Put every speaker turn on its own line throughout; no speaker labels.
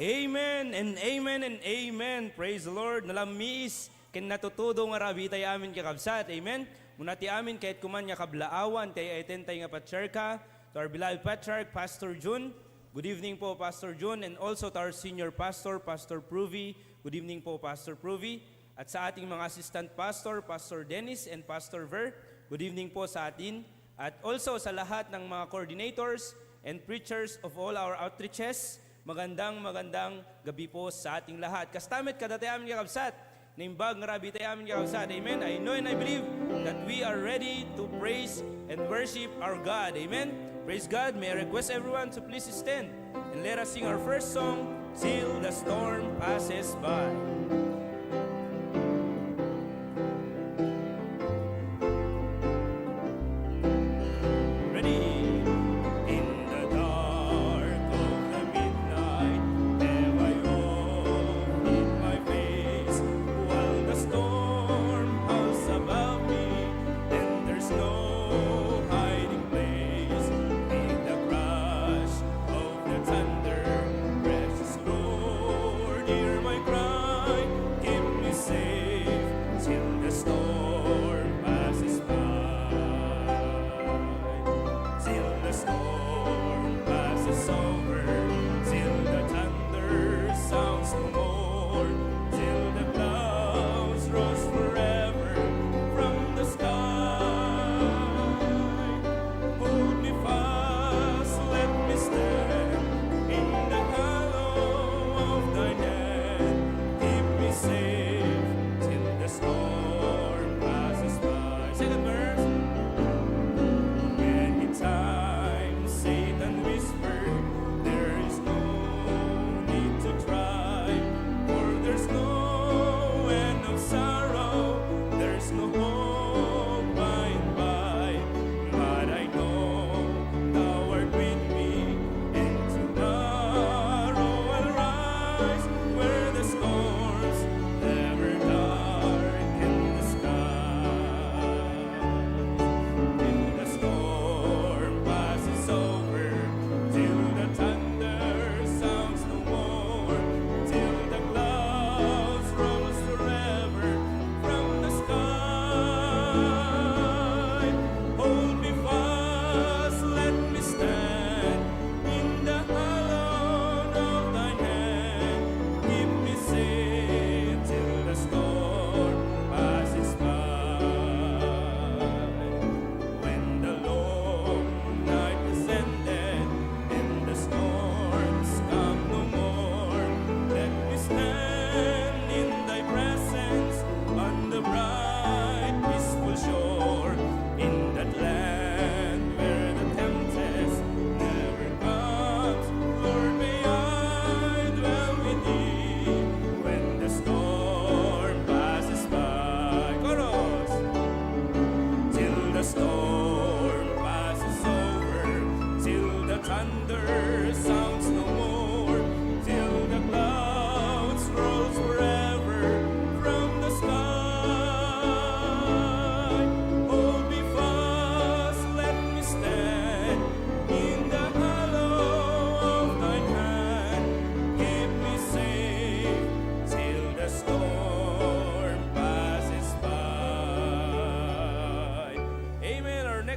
Amen and amen and amen. Praise the Lord. Nalamiis ken natutudo nga rabi tayo amin kakabsat. Amen. Muna ti amin kahit kuman nga kablaawan tayo iten tayo nga patriarcha, to our beloved patriarch, Pastor June. Good evening po, Pastor June, and also to our senior pastor, Pastor Pruvi. Good evening po, Pastor Pruvi. At sa ating mga assistant pastor, Pastor Dennis and Pastor Ver. Good evening po sa atin. At also sa lahat ng mga coordinators and preachers of all our outreaches. Magandang gabi po sa ating lahat. Kastamit kadatay amin kakabsat. Naimbag nga rabi tayo amin kakabsat. Amen. I know and I believe that we are ready to praise and worship our God. Amen. Praise God. May I request everyone to please stand and let us sing our first song, Till the Storm Passes By.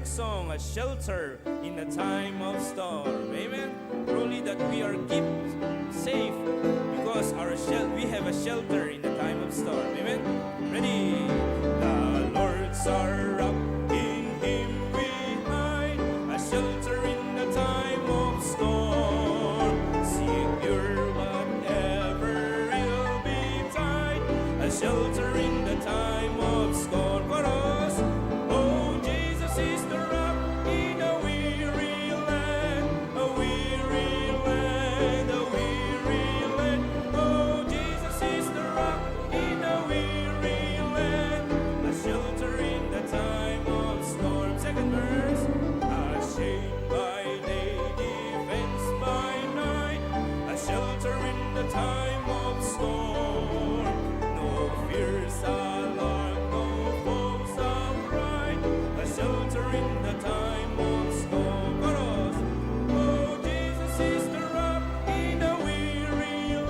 Song, a shelter in a time of storm. Amen. Truly that we are kept safe because we have a shelter in the time of storm. Amen. Ready? The Lord's our rock, in Him we hide, a shelter in the time of storm. Secure whatever will betide, a shelter in the time of storm. Chorus. Oh, Jesus is the rock in a weary land, a weary land, a weary land. Oh, Jesus is the rock in a weary land, a shelter in the time of storm. Second verse. A shade by day, defense by night, a shelter in the time of storm. No fears alarm, no foes upright, a shelter in the time of storm. Chorus. Oh, Jesus is the rock in a weary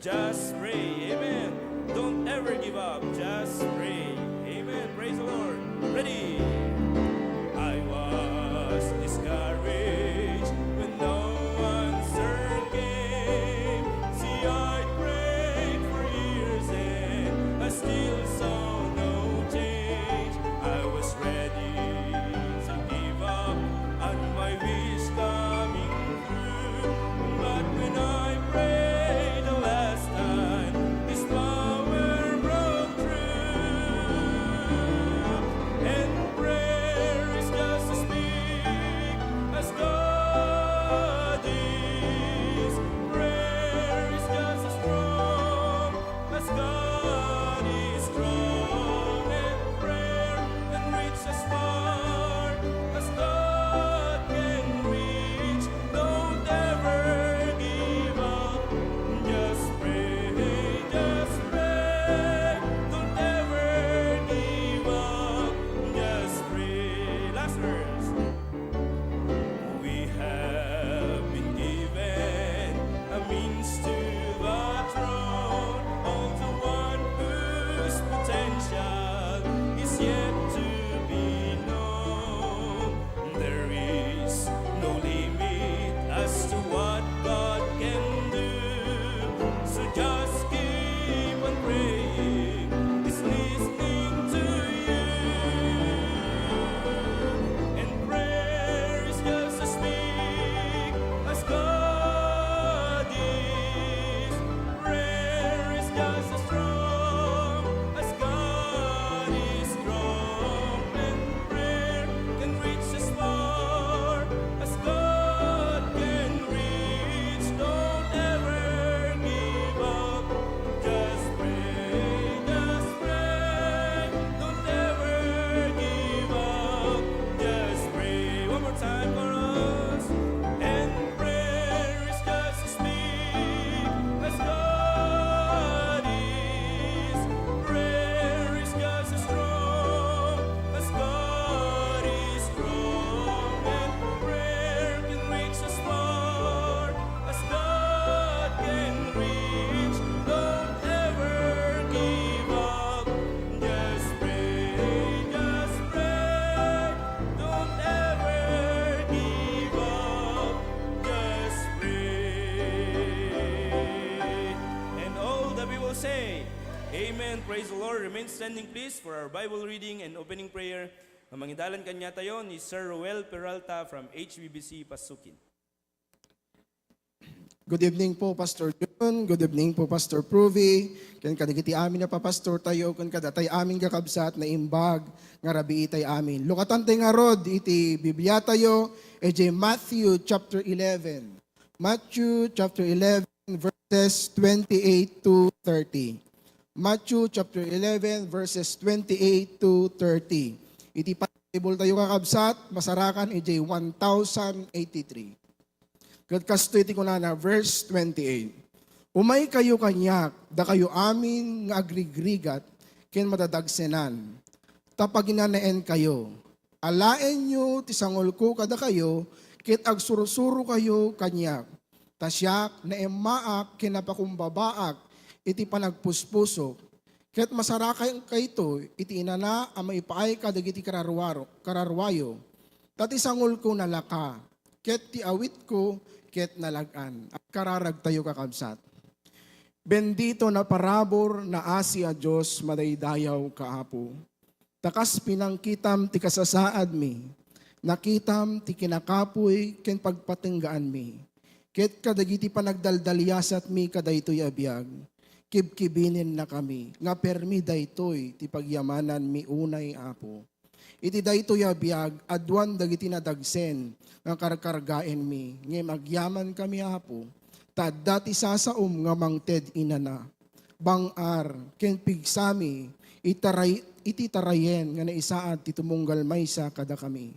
Just pray. Amen. Don't ever give up. Just pray. Amen. Praise the Lord. Ready? I was discouraged when no answer came. See, I prayed for years and I still saw no change. I was ready to give up on my wish coming through. But when I prayed the last time, His power broke through. And prayer is just as big as God is. Prayer is just as strong as God is strong. And prayer can reach as far as God can reach. Don't ever give up. Just pray, just pray. Don't ever give up. Just pray. Last verse. We have been given a means to the throne. All to one whose potential is yet to be known. There is no limit as to what God can do. So just keep on praying. He's listening to you. And prayer is just as big as God is. Prayer is just as strong as God is strong. And prayer can reach as far as God can reach. Don't ever give up. Just pray, just pray. Don't ever give up. Just pray. One more time for us. And prayer is just as big as God is. Prayer is just as strong as God is strong. And prayer can reach as far as God can reach. Don't ever give up. Just pray, just pray. Don't ever give up. Just pray. And all that we will say, Amen. Praise the Lord. Remain standing please for our Bible reading and opening prayer. Ang mangidalan kanya tayo ni Sir Roel Peralta from HBBC Pasukin.
Good evening po, Pastor John. Good evening po, Pastor Pruvi. Kan kadagiti amin na papastor tayo, kan kadatay amin kakabsat na imbag, nga rabi itay amin. Lukatan tayo nga rod, iti Biblia tayo, ej Matthew chapter 11. Matthew chapter 11 verses 28 to 30. Matthew chapter 11 verses 28 to 30. Iti Bible tayo kakabsat, masarakan ej 1083. Kasto iti ko na verse 28. Umay kayo kanyak, da kayo amin nga agrigrigat, ken madadagsenan. Tapaginanaen kayo. Alaen nyo, tisangol ko kada kayo, kit agsurusuro kayo kanyak. Tasyak na emaak, kinapakumbabaak, iti panagpuspusok. Ket masarakay kayto, iti inana, ama ipaay kadagiti kararwayo. Tati sangol ko nalaka, ket ti awit ko, ket nalagan, at kararag tayo kakabsat. Bendito na parabor na Asya Diyos madaydayaw kaapo. Takas pinangkitam ti kasasaad mi, nakitam ti kinakapoy ken pagpatinggaan mi. Ket kadagiti panagdaldaliasat mi kadaytoy abiyag, kibkibinin na kami, nga permi daytoy ti pagyamanan mi unay apo. Iti daytoy abiyag, adwan dagiti nadagsen, nga karkargaen mi, ngay magyaman kami apo, tadati sasaom nga mangted inana. Bangar, ken pigsami, iti tarayen nga naisaad ti tumunggal maysa kada kami.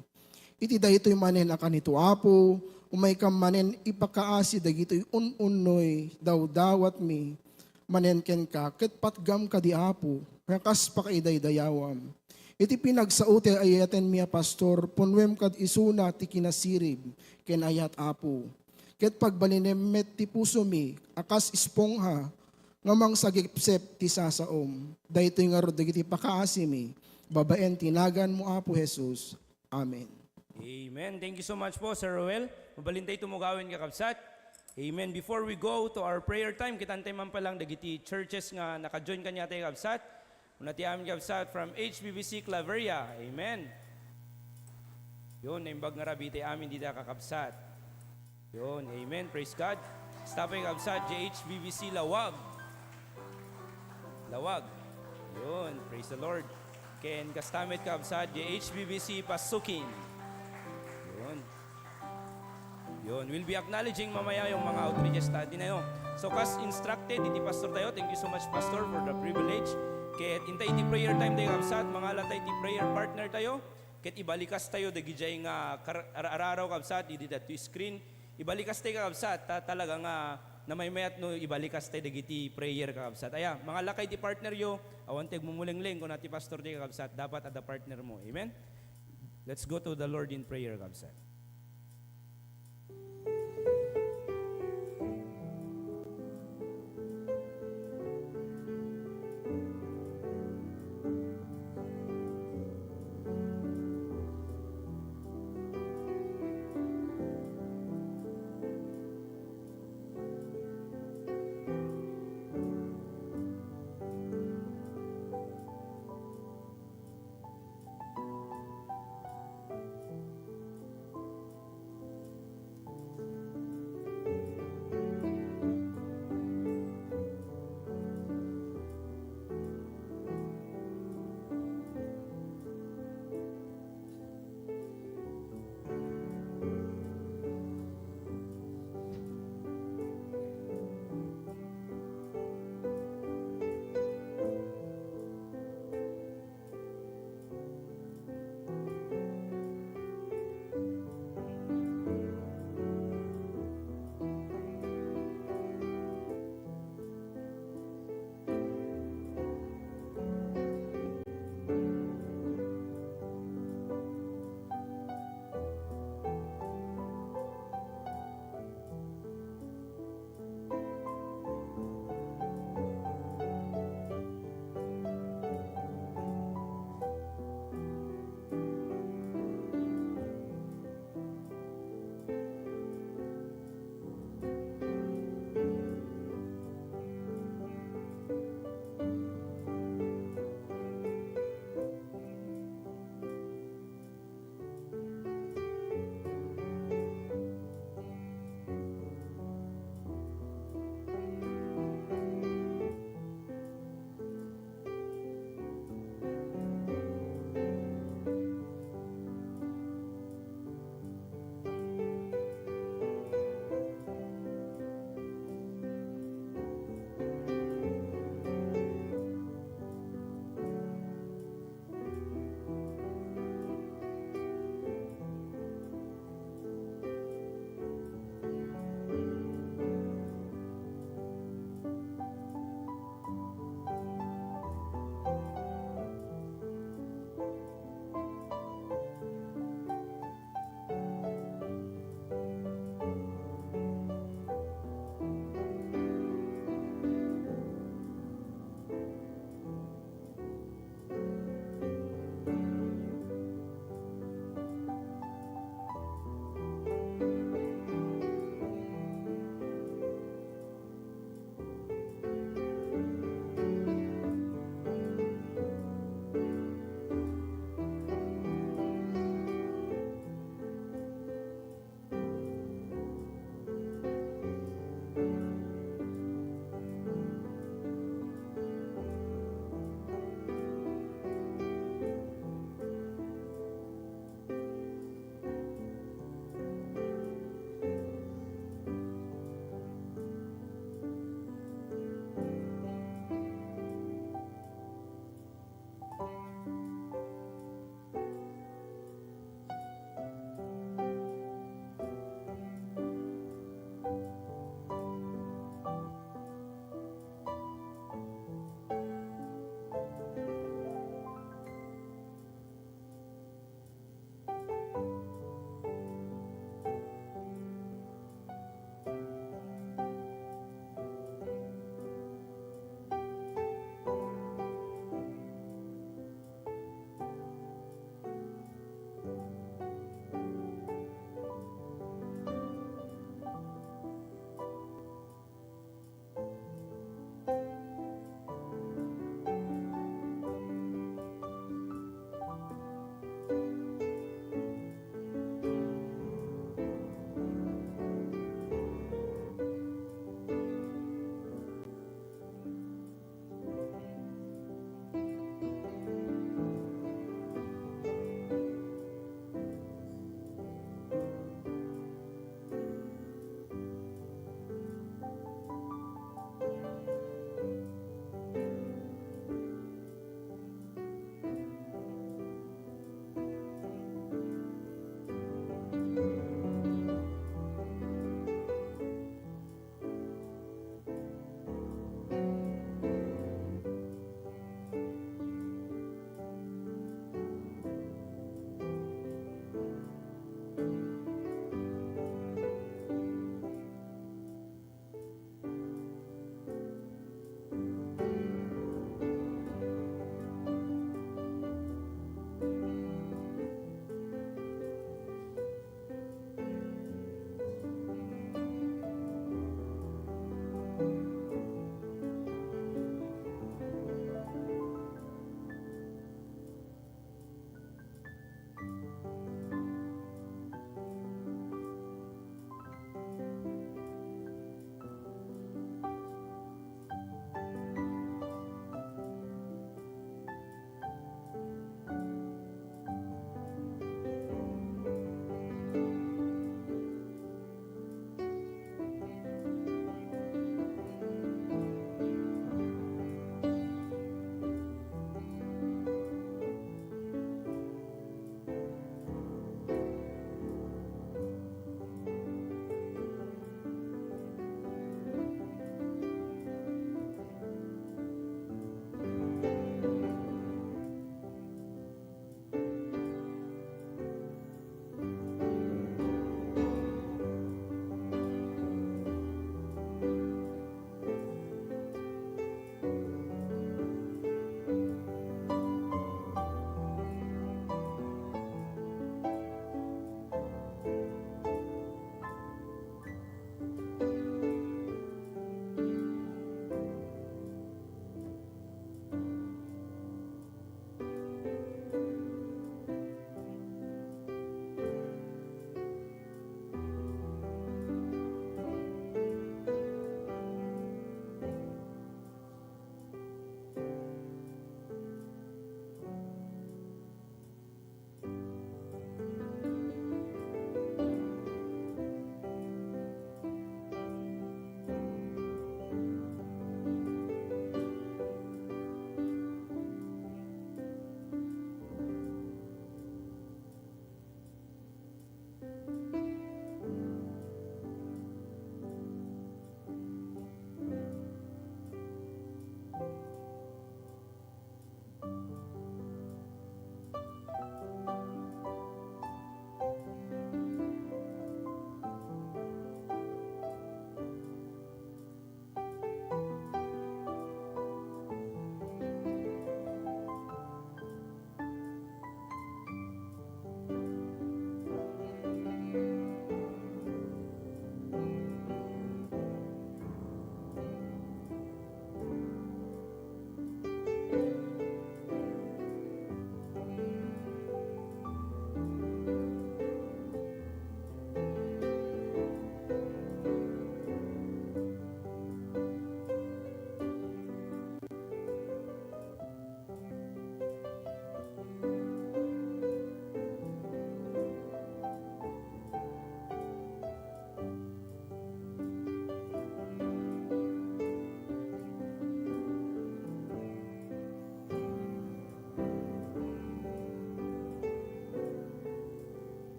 Iti daytoy manen akan ito apo, umay kam manen ipakaasi dagitoy unoy daw-dawat mi, manen ken ka, ket patgam ka di apo, kakas pakaidaydayawam. Iti pinagsaute ayaten miya pastor, punwem kad isuna ti kinasirib, ken ayat apo. Ket pagbalinemet ti puso mi, akas ispongha, ngamang sagipsep ti sasaom, daytoy nga rod dagiti pakaasimi, babaen tinagan mo Apo Jesus. Amen.
Amen. Thank you so much po, Sir Roel. Mabalintay tumugawin kakabsat. Amen. Before we go to our prayer time, kitantay man palang dagiti churches nga naka-join kanya tayo kakabsat. Unati amin kakabsat from HBBC Claveria. Amen. Yun, naimbag nga rabi tayo amin dito kakabsat. Yun, amen. Praise God. Stapay kakabsat, JHBBC Lawag. Lawag. Yun, praise the Lord. Ken kastamit kakabsat, JHBBC Pasukin. Yun. Yun, we'll be acknowledging mamaya yung mga outreaches natin na yun. So, kas instructed, iti pastor tayo. Thank you so much, pastor, for the privilege. Ket intay iti prayer time tayo kabsat, mga latay iti prayer partner tayo. Ket ibalikas tayo, dagijay nga araw kabsat, idi that to screen. Ibalikas tayo kabsat, talaga nga na may mayat no ibalikas tayo dagiti prayer kabsat. Aya, mga lakay ti partner yo, awan tag mumuleng-leng kung nati pastor tayo kabsat, dapat ada partner mo. Amen? Let's go to the Lord in prayer kabsat.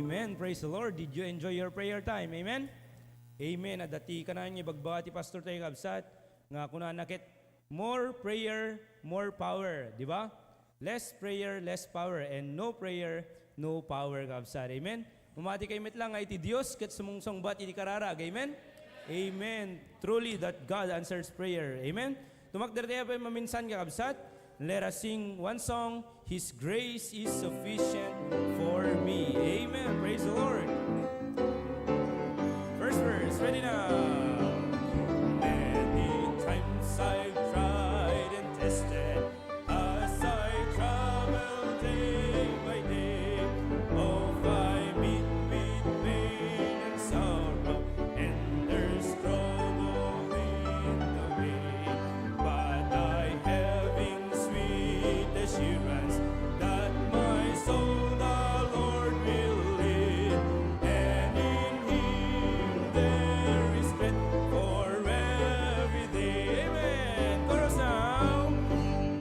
Amen. Praise the Lord. Did you enjoy your prayer time? Amen? Amen. At dati ka na niya bagbati Pastor tayo kabsat. Nga kuna nakit more prayer, more power. Di ba? Less prayer, less power. And no prayer, no power kabsat. Amen? Umati kayo lang nga iti Diyos kat sumungsong bat iti kararag. Amen? Amen. Truly that God answers prayer. Amen? Tumakder tayo pa maminsan ka kabsat. Let us sing one song, His grace is sufficient for me. Amen. Praise the Lord. First verse, ready now. Many times I've tried and tested as I travel day by day. Oh, I meet with pain and sorrow, and there's trouble in the way. But I having sweet assurance that my soul the Lord will lead, and in Him there is strength for every day. Amen. Chorus now.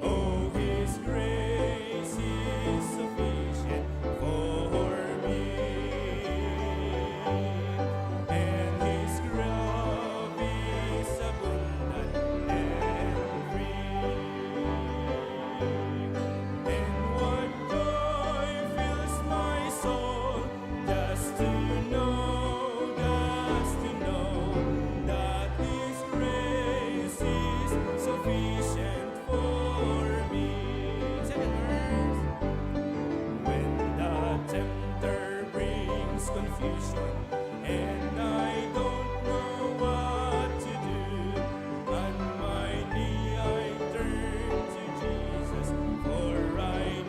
Oh, His grace is sufficient for me, and His love is abundant and free. And what joy fills my soul just to know that His grace is sufficient for me. Second verse. When the tempter brings confusion and I don't know what to do, on my knee I turn to Jesus, for I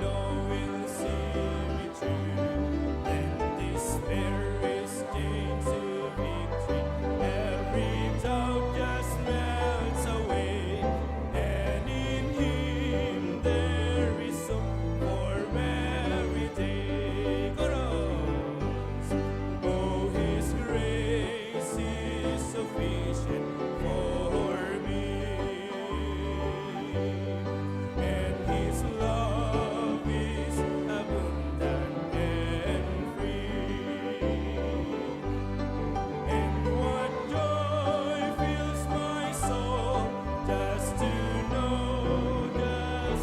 know He'll see me through. Then despair is changed to victory. Every doubt just melts away, and in Him there is hope for every day. Chorus. Oh, His grace is sufficient for me, and His love is abundant and free. And what joy fills my soul just to know that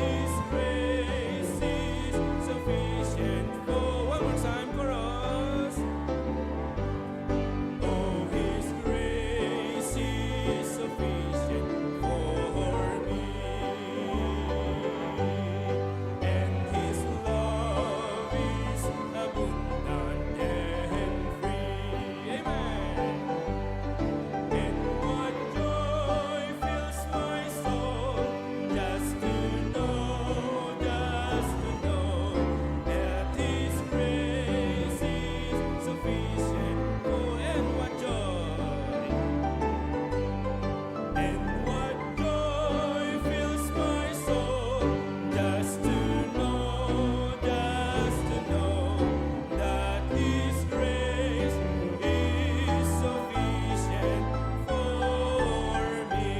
His grace is sufficient for. One more time, chorus. Oh, His grace is sufficient for me, and His love is abundant and free. Amen. And what joy fills my soul just to know that His grace is sufficient for. And what joy fills my soul just to know that His grace is sufficient for me.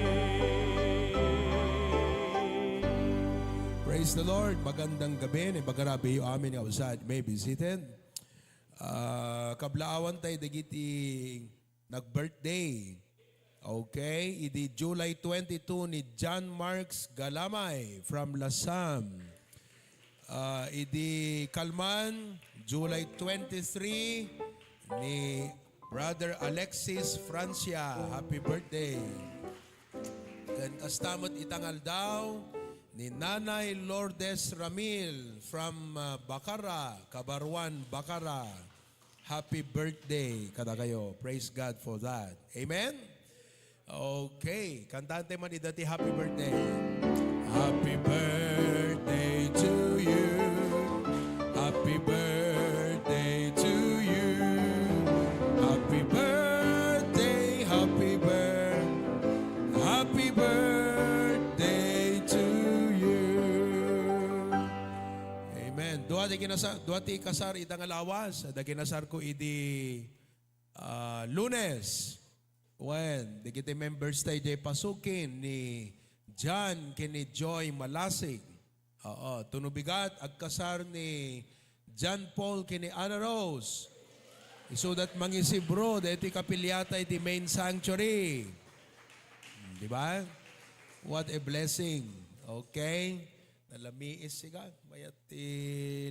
Praise the Lord. Magandang gabi. Bagarabi yung amin nga usad. May be seated. Kablaawan tayo dagiti nag-birthday. Okay? Idi July 22 ni John Marks Galamay from Lasam. Idi Kalman, July 23 ni Brother Alexis Francia. Happy birthday. Kan kastamot itangal daw ni Nanay Lourdes Ramil from Bacara, Kabarwan, Bacara. Happy birthday kada kayo. Praise God for that. Amen? Okay. Kantante man idati happy birthday. Happy birthday to you. Happy birthday to you. Happy birthday, happy birthday to you. Amen. Duati kasar itang alawas. Da kinasar ko idi Lunes. When di kita members tayo di pasukin ni John kini Joy Malasig. Oo, tunubigat agkasar ni John Paul kini Ana Rose. So that mangisibro, deti kapilyata iti main sanctuary. Di ba? What a blessing. Okay? Nalamiis siya. Mayat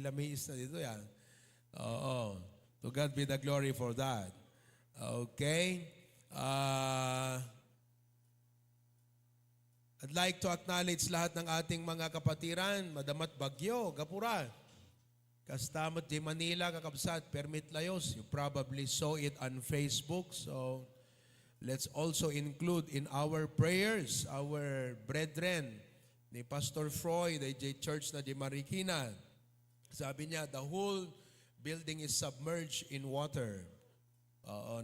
lamiis na dito yan. Oo. To God be the glory for that. Okay? I'd like to acknowledge lahat ng ating mga kapatiran, Madamat Bagyo, Gapura. Kastamot di Manila, kakabsat, Permit Layos. You probably saw it on Facebook. So, let's also include in our prayers, our brethren, ni Pastor Freud, DJ Church na di Marikina. Sabi niya, the whole building is submerged in water.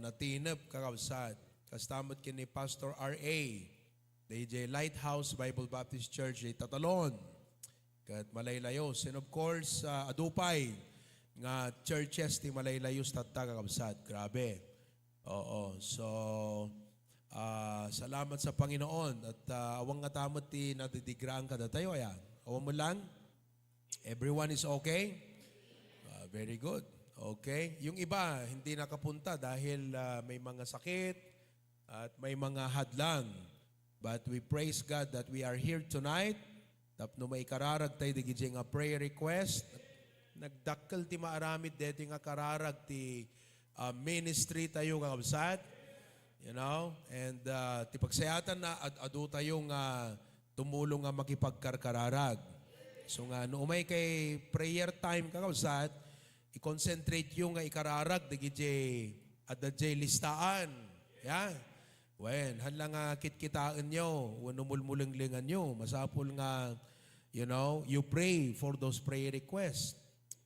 Natinap, kakabsat. Kastamot kini Pastor R.A., DJ Lighthouse Bible Baptist Church, di Tatalon. Kat Malaylayos. And of course, Adupay, nga churches ti Malaylayos tatta kakabsat. Grabe. Oo. So, salamat sa Panginoon. At awang nga tamot ti natidigraan ka datayo. Ayan. Awang mo lang. Everyone is okay? Very good. Okay. Yung iba, hindi nakapunta dahil may mga sakit at may mga hadlang. But we praise God that we are here tonight. Tapno may kararag tayo di nga prayer request. Nagdakkel ti maaramid dito nga kararag ti ministry tayo kakabsat. You know? And ti pagsayatan na adu tayo nga tumulong nga makipagkarkararag. So nga, no umay kay prayer time kakabsat, i-concentrate yung nga ikararag di at the listaan. Yeah. When, hanlang nga kitkitaan nyo, numulmulinglingan nyo, masapul nga, you know, you pray for those prayer requests.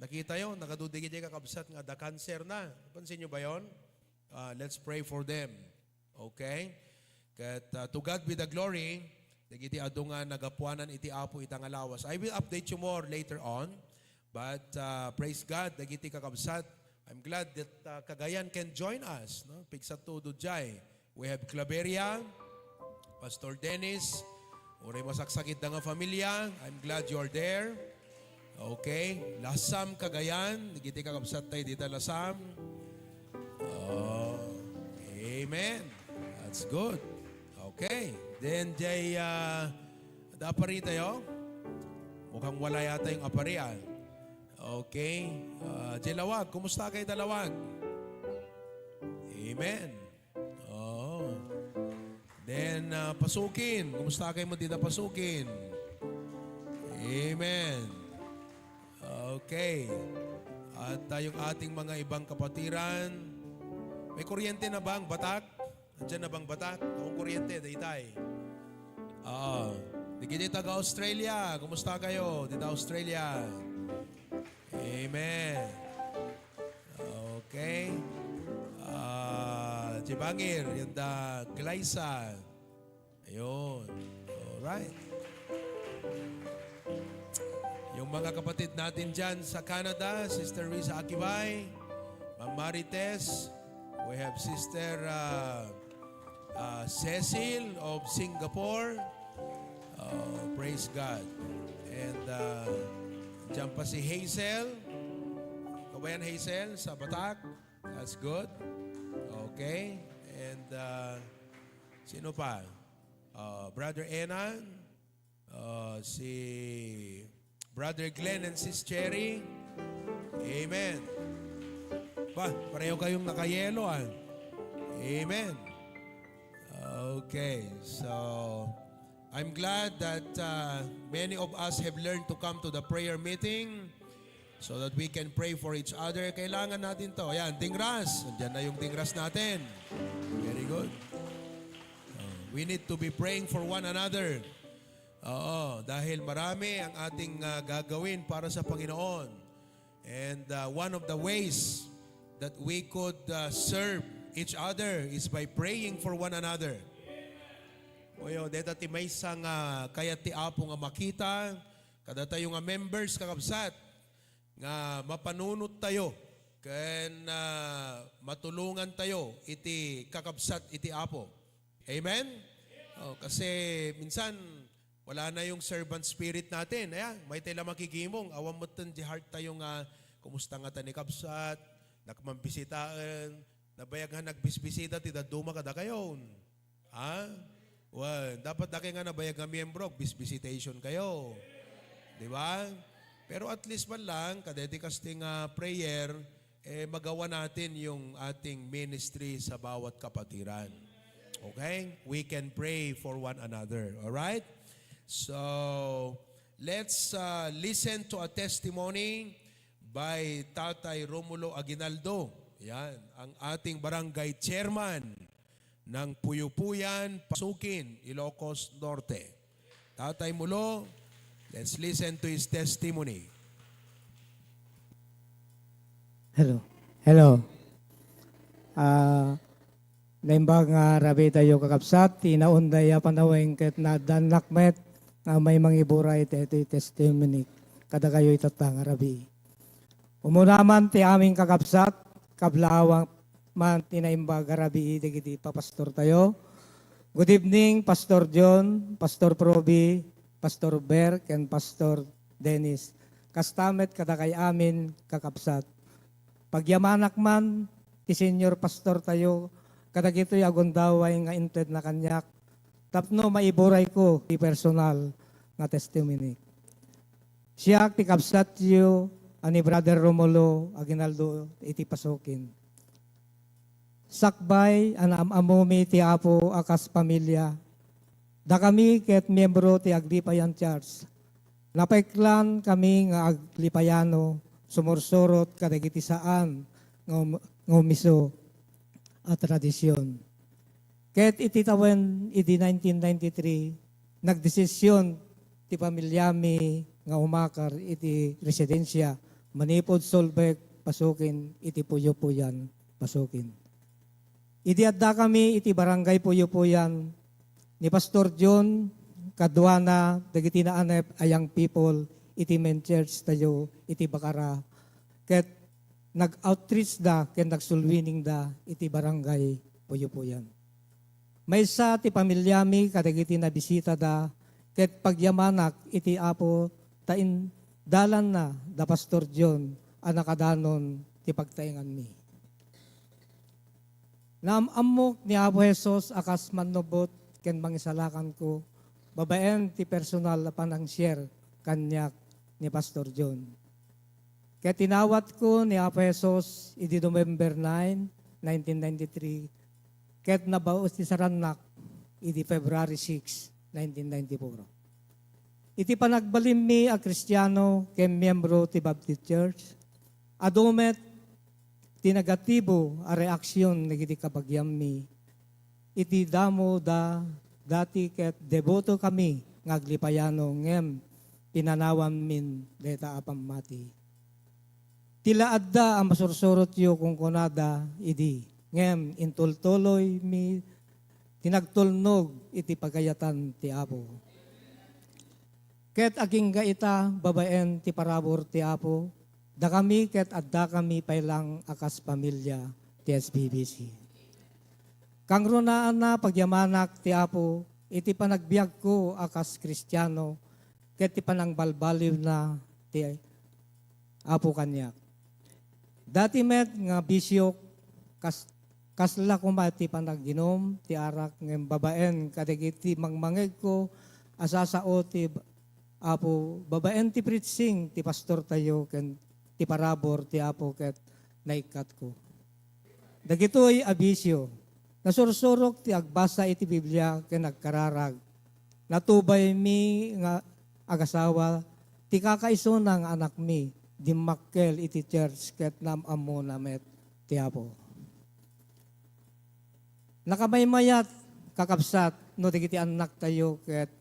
Nakita yun, nakadudigid yung kakabsat nga, the cancer na. Pansin nyo ba yun? Let's pray for them. Okay? Kat to God be the glory, nagiti ado nga nagapuanan iti apo itang alawas. I will update you more later on, but praise God, nagiti kakabsat. I'm glad that Cagayan can join us. No? Pigsat todo jay. We have Claveria, Pastor Dennis, uri masaksakit na nga familia. I'm glad you're there. Okay. Lasam, Cagayan. Nagiti kakabsat tayo dito, Lasam. Amen. That's good. Okay. Then, jay, apari tayo. Mukhang wala yata yung aparian. Okay. Jay Lawag, kumusta kayo Dalawag? Amen. Then, Pasukin. Kumusta kayo mo dito, Pasukin? Amen. Okay. At yung ating mga ibang kapatiran, may kuryente na bang Batak? Andiyan na bang Batak? Akong kuryente, daytay. Digiti taga Australia. Kumusta kayo? Dito Australia. Amen. Okay. Jibangir, yung da Glaysa. Ayun. Alright. Yung mga kapatid natin dyan sa Canada, Sister Risa Akibay, Ma'am Marites, we have Sister Cecil of Singapore. Praise God. And dyan pa si Hazel. Kabayan Hazel sa Batak. That's good. Okay. And sino pa? Brother Enan. Si Brother Glenn and Sis Cherry. Amen. Pareho kayong nakayelo. Amen. Okay. So, I'm glad that many of us have learned to come to the prayer meeting so that we can pray for each other. Kailangan natin to. Ayan, dingras. Andiyan na yung dingras natin. Very good. We need to be praying for one another. Oo, dahil marami ang ating gagawin para sa Panginoon. And one of the ways that we could serve each other is by praying for one another. Oyo, deta ti may isang kaya ti apo nga makita, kada tayo nga members kakabsat, nga mapanunot tayo, ken matulungan tayo, iti kakabsat iti apo. Amen? Kasi minsan, wala na yung servant spirit natin. Ayan, may tila makikimong, awam mo di heart tayo nga kumusta nga ta ni Kabsat, nakmambisitaan, nabayaghan nagbisbisita, ti daduma kada kayon. Ha? Well, dapat na kayo nga nabayag nga miyembro, bisbisitation kayo. Di ba? Pero at least man lang, kadedikasting prayer, magawa natin yung ating ministry sa bawat kapatiran. Okay? We can pray for one another. Alright? So, let's listen to a testimony by Tatay Romulo Aguinaldo. Yan, ang ating barangay chairman ng Puyupuyan, Pasukin, Ilocos Norte. Tatay Mulo, let's listen to his testimony.
Hello. Hello. Naimbag nga rabi tayo kakapsat, tinaunday panaweng ket na danlakmet nga may mangiburay iti testimony kada kayo itatang rabi. Umunaman ti aming kakapsat, kablawang man tinaimbag rabi digiti papastor tayo. Good evening, Pastor John, Pastor Proby, Pastor Berk, and Pastor Dennis. Kastamet kada kay amin kakapsat. Pagyamanak man, ti Senior Pastor tayo, kadagito'y agundaway nga inted na kanyak. Tapno maiburay ko, ti personal nga testimony. Siya, ti kapsat yu, ani Brother Romulo Aguinaldo, iti Pasukin. Sakbay, amumi ti apo akas pamilya. Da kami ket miyembro ti Aglipayan Church. Napaiklan kami nga Aglipayano, sumursurot kadagiti saan ngumiso at tradisyon. Ket iti tawen iti 1993 nagdesisyon ti pamilyami nga umakar iti residensya Manipod Solbek Pasukin iti Puyupuyan Pasukin. Iti adda kami iti barangay Puyupuyan ni Pastor John kadwana dagiti naanep ayang people iti men church tayo iti Bakara. Ket nag-outreach da ken nagsulwining da iti barangay Puyupuyan. Maysa ti pamilyami kadagiti na bisita da ket pagyamanak iti apo tain dalan na da Pastor John anakadanon ti pagtaingan mi. Naamamok ni Apo Jesus akas manubot ken mangisalakan ko babaen ti personal na panang-share kanyak ni Pastor John. Kaya tinawat ko ni Apo Jesus iti November 9, 1993, ket nabaos ti Saranak iti February 6, 1994. Iti panagbalim mi a Kristiyano ken miyembro ti Baptist Church, adumet ti negatibo a reaksyon nagiti kabagyam mi. Iti damo da dati ket deboto kami ngaglipayano ngem pinanawan min deta apamati. Tila adda ang masursurot yo kung kunada idi. Ngem intultuloy mi tinagtulnog iti pagayatan ti Apo. Ket aging gaita babaen ti parabor ti Apo. Da kami ket adda kami pailang akas pamilya ti SBBC. Kang runaan na pagyamanak ti Apo iti panagbiag ko akas Kristiyano ket ti panangbalbaliw na ti Apo kanyak. Dati met nga bisyo kasla ko ti panagginom ti arak ngem babaen kadagiti mangmangeg ko asasao ti Apo babaen ti preaching ti pastor tayo ken ti parabor ti Apo ket naikat ko. Dagitoy abisyo. Nasursurok ti agbasa iti Biblia ken nagkararag. Natubay mi nga agasawa ti kakaiso ng anak mi di makkel iti church ket namamo namet ti Apo. Nakamaymayat kakabsat no digiti anak tayo ket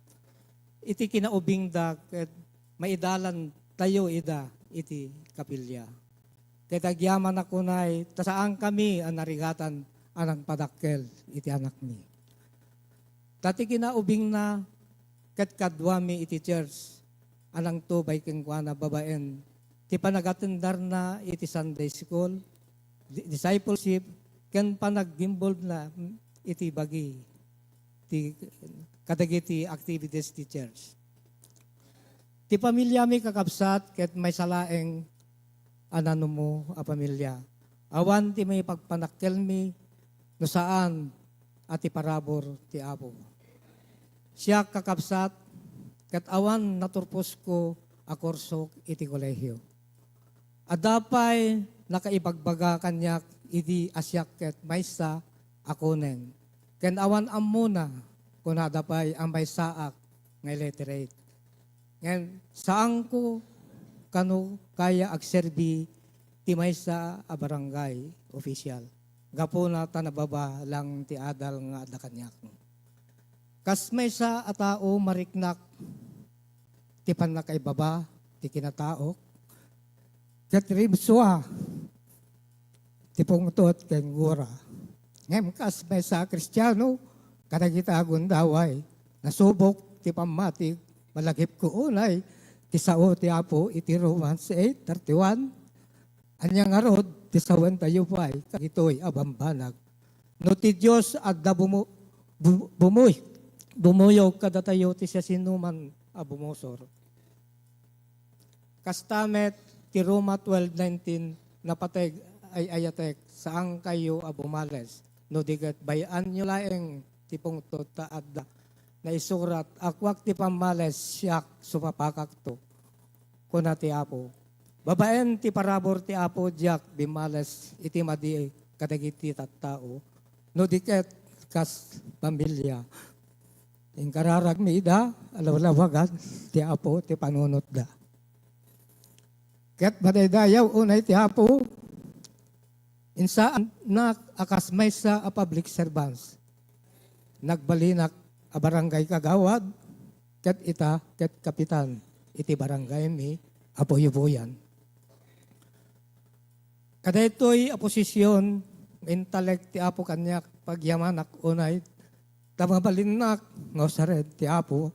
iti kinaubing da ket maidalan tayo ida iti kapilya. Ket agyaman ako nay tasaan kami ang narigatan anang padakkel iti anak mi. Tati kinaubing na ket kadwami iti church anang tubay ken kuana babaen ti panagatendar na iti Sunday school, discipleship, ken panag-involved na iti bagi, ti kadagiti activities ti church. Ti pamilya mi kakabsat, ket may salaeng anano mo a pamilya. Awan ti may pagpanakkel mi no saan at iparabor ti Apo. Siya kakabsat kat awan naturpos ko a kurso iti kolehyo. Adapay nakaibagbaga kanyak iti asyak ket maysa akonen. Ken awan amuna kung nadapay ang may saak nga illiterate. Ngayon, saan ko kano kaya agserbi ti maysa a barangay official. Gapo na tanababa lang ti adal nga adda kanyak. Kas maysa a tao mariknak ti panakay baba ti kinataok. Ket ribswa ti pungtot ken gura. Ngayon kas maysa Kristiyano kadagita gundaway nasubok ti pamatik malagip ko unay ti sao ti Apo iti Romans 8:31 anyang arod ti sawen tayo pay kagitoy abambanag no ti Dios adda bumuyog kada tayo ti siya sinuman a bumusor kastamet ti Roma 12:19 napateg ay ayatek saan kayo a bumales no digat bayan nyo laeng ti pungtot ta adda na isurat akwak ti pamales siyak supapakak to kuna ti Apo. Babaen ti parabor ti Apo diak bimales iti madi kadagiti tattao no diket kas pamilya. Ingkararag mi ida alawlawagan ti Apo ti panunot da. Ket madaydayaw unay ti Apo insaan na akas maysa a public servants. Nagbalinak a barangay kagawad, ket ita, ket kapitan, iti barangay mi, apoy-uboyan. Kada ito'y aposisyon, intelect ti Apo kanyak, pagyamanak unay, tamabalinak, ngosared ti Apo,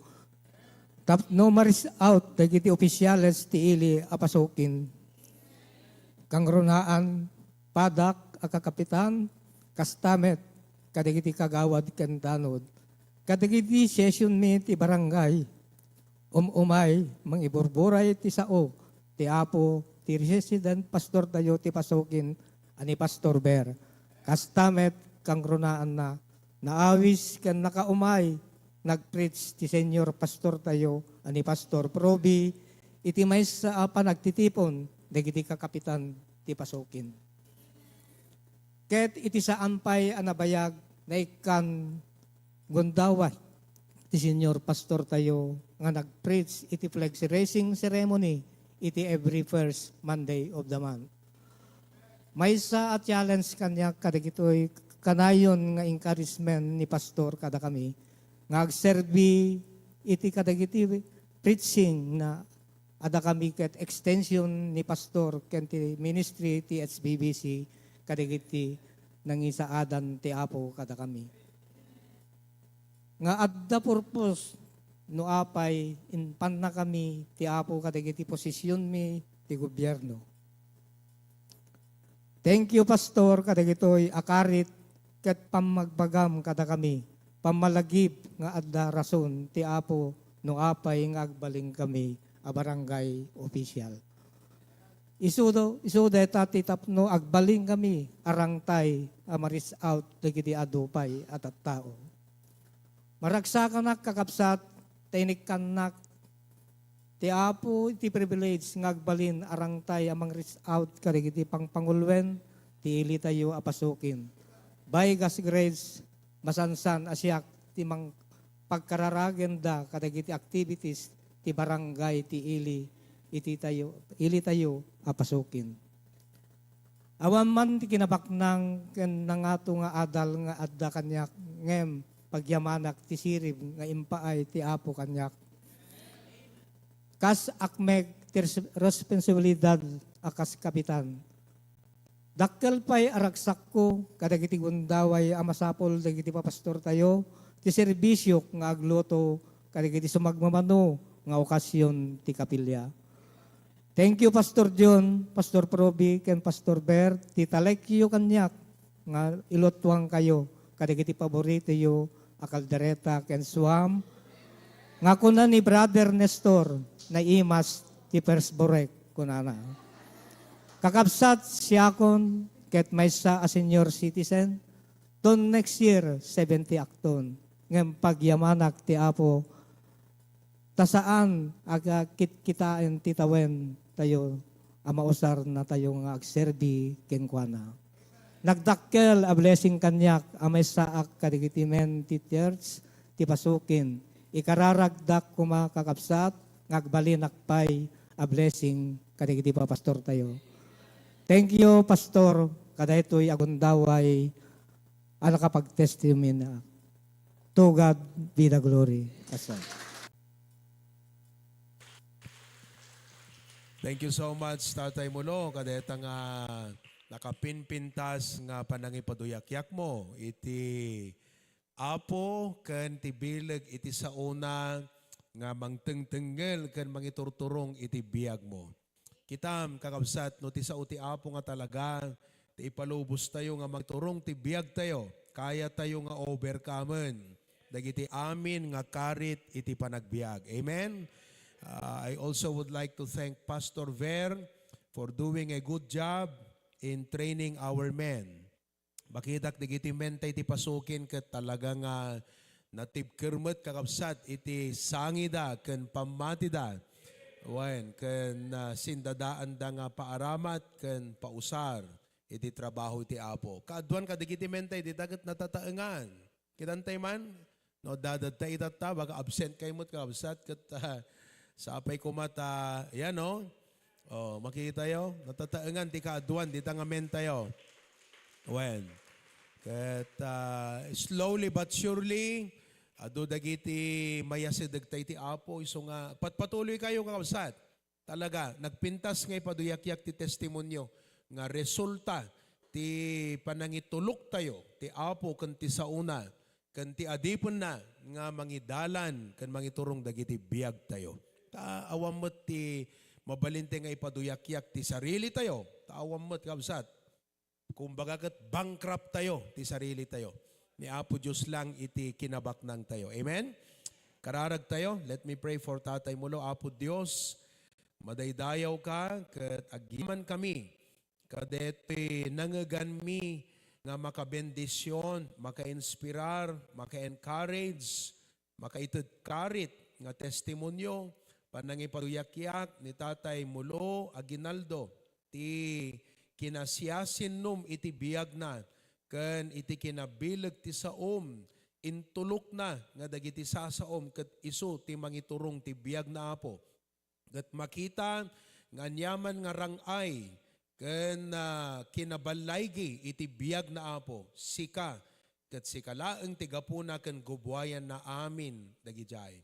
no maris out, dagiti opisyales ti ili apasukin, kang runaan, padak, akakapitan, kastamet, kadagiti kagawad kentanod, kadagiti session mi ti barangay, umay, mangiburburay ti sao, ti Apo, ti resident pastor tayo ti pasukin, ani Pastor Ber, kastamet kang runaan na, naawis kan nakaumay, nagpreach ti senior pastor tayo, ani Pastor Proby, iti may sa panagtitipon, dagiti kakapitan ti pasukin. Ket iti saan pay anabayag na ikan gundaway ti senior pastor tayo nga nag-preach iti flag raising ceremony iti every first Monday of the month. Maysa at challenge kanya kadagitoy kanayon nga encouragement ni pastor kada kami nga agserbi iti kadagiti preaching na ada kami ket extension ni pastor ken ti ministry ti SBBC kadagiti nang isaadan ti Apo kada kami. Nga adda purpose no apay inpan na kami ti Apo kadagiti posisyon mi ti gobyerno. Thank you Pastor kadagitoy akarit ket pamagbagam kada kami pamalagip nga adda rason ti Apo no apay nga agbaling kami a barangay official. Isudo deta titapno agbaling kami arangtay amaris out dagiti adupay at tao. Maragsakan kakapsat tinikan nak ti Apo iti privilege nga agbalin arangtay amang reach out karigiti pangpangulwen ti ili tayo apasukin. By God's grace masansan asyak ti mang pagkararagenda kadagiti activities ti barangay ti ili tayo apasukin. Awan man ti kinabaknang ken nangato nga adal nga adda kanyak ngem pagyamanak ti sirib nga impaay ti Apo kanyak. Kas akmek ti responsibilidad akas kapitan. Dakkel pay aragsak ko kadagiti gundaway amasapol dagiti papastor tayo ti serbisyo nga agluto kadagiti sumagmamano nga okasyon ti kapilya. Thank you Pastor John, Pastor Proby, ken Pastor Ber, ti talekyo kanyak nga ilotwang kayo kadagiti paborito yo akaldereta ken suam nga kuna ni Brother Nestor na imas ti First Borek kunana. Kakabsat siya kon ket may sa a senior citizen. Ton next year, 70 akton. Ngem pagyamanak ti Apo, tasaan aga kitain titawen tayo amausar na tayo nga agserbi kenkwana. Nagdakkel a blessing kanyak amay sa kadigitimen ti church ti pasukin. Ikararagdak kuma kakabsat ngagbalin akpay a blessing kadigiti pa pastor tayo. Thank you pastor kada ito'y agundaway ano kapag-testimony na. To God be the glory. Pastor.
Thank you so much, Tatay Mulo. Kadeta nga nakapinpintas nga panangipaduyakyak mo. Iti apo kan tibilag iti sauna nga mangtengtenggel kan mangiturturong iti biyag mo. Kitam kakabsat no ti sa uti apo nga talaga ti ipalubos tayo nga magturong ti biyag tayo. Kaya tayo nga overcomen. Dagiti amin nga karit iti panagbiag. Amen? I also would like to thank Pastor Ver for doing a good job in training our men. Bakitak digiti mentay ti pasukin ket talaga nga natibkermet kakabsat iti sangida ken pamatida. Wen ken sindadaan da nga paaramat ken pausar iti trabaho iti Apo. Kaadwan kadigiti mentay di dagat natataengan. Kitantay man no dadatay itata baga absent kay mo't kakabsat ket sapay kumata, yan o. Oh, makikita yo, natataengan ti kaadwan, di tangamen tayo. When? Kat slowly but surely, ado dagiti mayasideg tayo ti Apo, iso nga, patpatuloy kayo kakabsat. Talaga, nagpintas ngay paduyakyak ti testimonyo, nga resulta ti panangitulok tayo, ti Apo kan ti sauna, kan ti adipon na, nga mangidalan, kan mangiturong dagiti biyag tayo. Taawam mo't ti mabalinte nga ipaduyakyak ti sarili tayo. Taawam mo't kabsat. Kumbaga kat bankrupt tayo ti sarili tayo. Ni Apo Diyos lang iti kinabaknang tayo. Amen? Kararag tayo. Let me pray for Tatay Mulo. Apo Diyos, madaydayaw ka kat agiman kami. Kadeti nangagan mi nga makabendisyon, maka-inspirar, maka-encourage, maka-itadkarit nga testimonyo panangipaduyakyak ni Tatay Mulo Aguinaldo ti kinasyasin num iti biyag na ken iti kinabilag ti saom intulok na nga dagiti sasaom ket isu ti mangiturong ti biyag na Apo ket makita nga anyaman nga rangay ken kinabalaygi iti biyag na Apo sika ket sikalaeng ti gapuna ken gubwayan na amin dagijay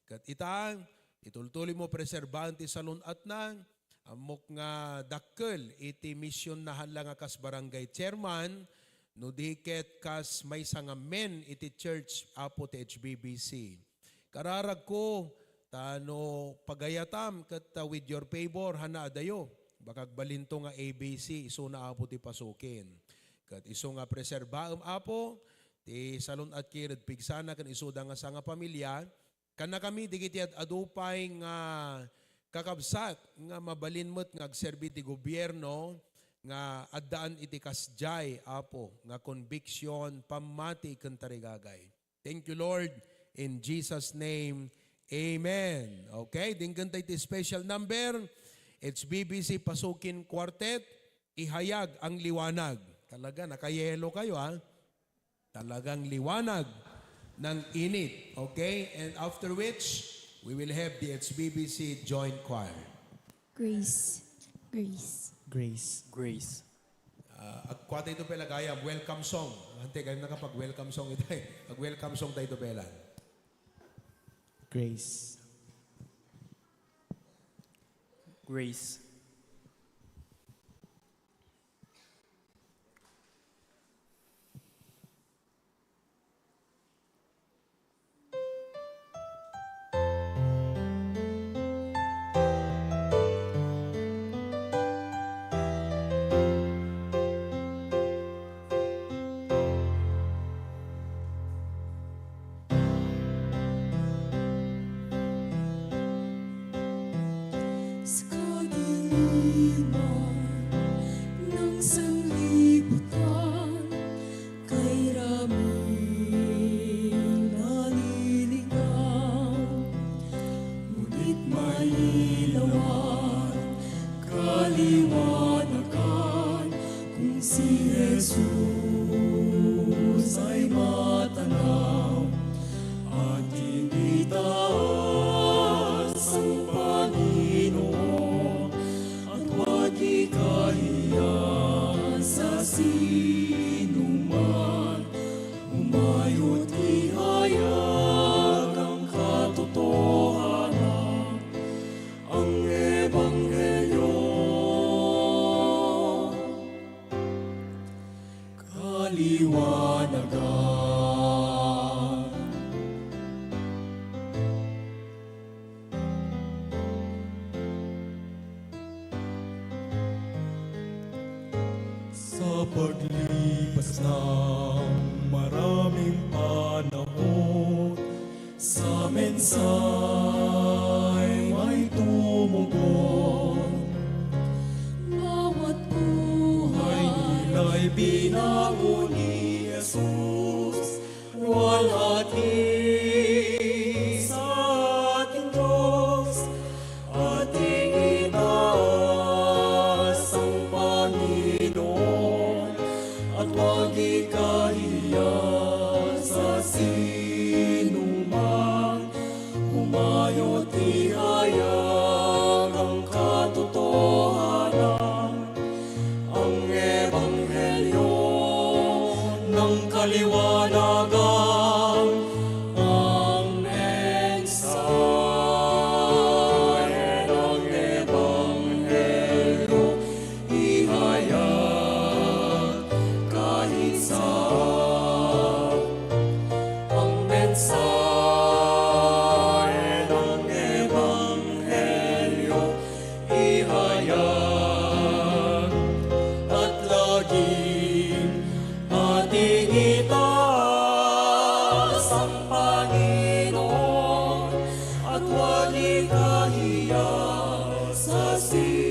ket itang itultuloy mo preserbahan ti salon at na amok nga dakkel iti misyon na hala nga kas barangay chairman no diket kas may sangamen iti church Apo ti HBBC. Kararag ko tano pagayatam ket with your favor hana adayo bakag balinto nga ABC iso na Apo ti pasukin. Ket iso nga preserbaem Apo ti salon at kired pigsana ken iso da nga sanga pamilya. Kana kami digiti adupay nga kakabsat nga mabalin mo't nga agserbi ti gobyerno nga addaan iti kasjay Apo nga conviction pamati ken tarigagay. Thank you Lord in Jesus name. Amen. Okay, dinggan tayo iti special number. It's BBC Pasukin Quartet, ihayag ang liwanag. Talaga nakayelo kayo ha. Talagang liwanag ng init. Okay? And after which, we will have the HBBC Joint Choir.
Grace. Grace.
Grace.
Grace.
Agkwata ito pala gaya, welcome song. Hante, kayo nakapag-welcome song ito eh. Mag-welcome song tayo ito pala.
Grace.
Grace.
Sa kadiliman
paglipas ng maraming panahon, sa mensay may tumugon.
Bawat buhay
Nila'y binago ni Jesus, walhati sa ating Diyos, ating itaas ang Panginoon, at huwag ikahiya sa sinumang humayo't ihayag ang katotohanan, ang ebanghelyo ng kaliwanagan, ang mensahe ng ebanghelyo ihayag kahit saan. Ang mensahe ng ebanghelyo ihayag, at laging ating itaas ang Panginoon, at huwag ikahiya sa sinuman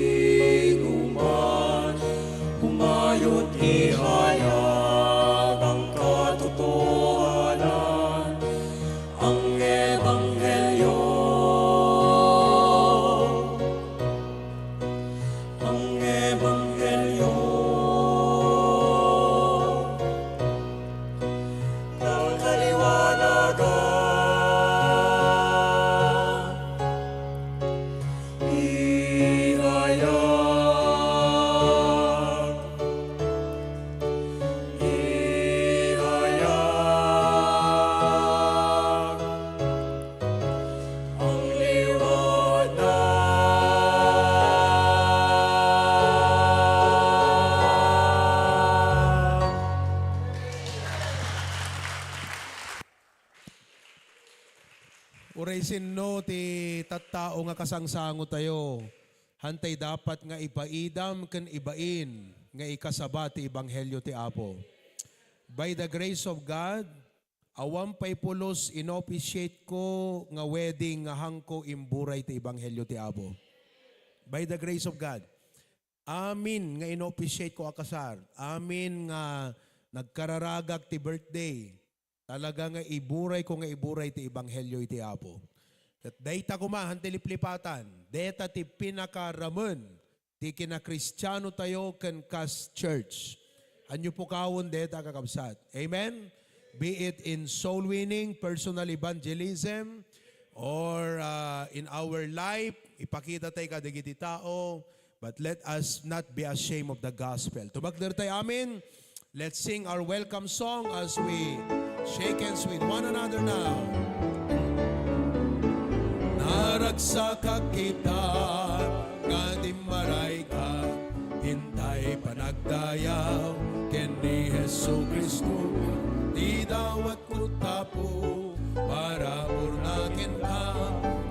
humayo't ihayag ang katotohanan, ang ebanghelyo, ang ebanghelyo ng kaliwanagan ihayag, ihayag ang liwanag.
Uray sinno ti tattao nga kasangsango tayo. Hantay dapat nga ipaidam ken ibain nga ikasaba ti ebanghelyo ti Apo. By the grace of God, awam pay pulos inofficiate ko nga wedding nga hangko imburay ti ebanghelyo ti Apo. By the grace of God. Amin nga inofficiate ko akasar. Amin nga nagkararagag ti birthday. Talaga nga iburay ko nga iburay ti ebanghelyo iti Apo. At dayta kumahan ti liplipatan, deta ti pinakaramen ti kinakristyano tayo ken kas church. Anyo po kawon deta kakabsat. Amen? Be it in soul winning, personal evangelism, or in our life, ipakita tayo kadigiti tao, but let us not be ashamed of the gospel. Tumagder tayo amin. Let's sing our welcome song as we shake hands with one another now. Naragsaka kita, nga di maray ka, hintay panagdayaw, ken ni Hesu Kristo, di dawat ko tapo, para purnakin ka,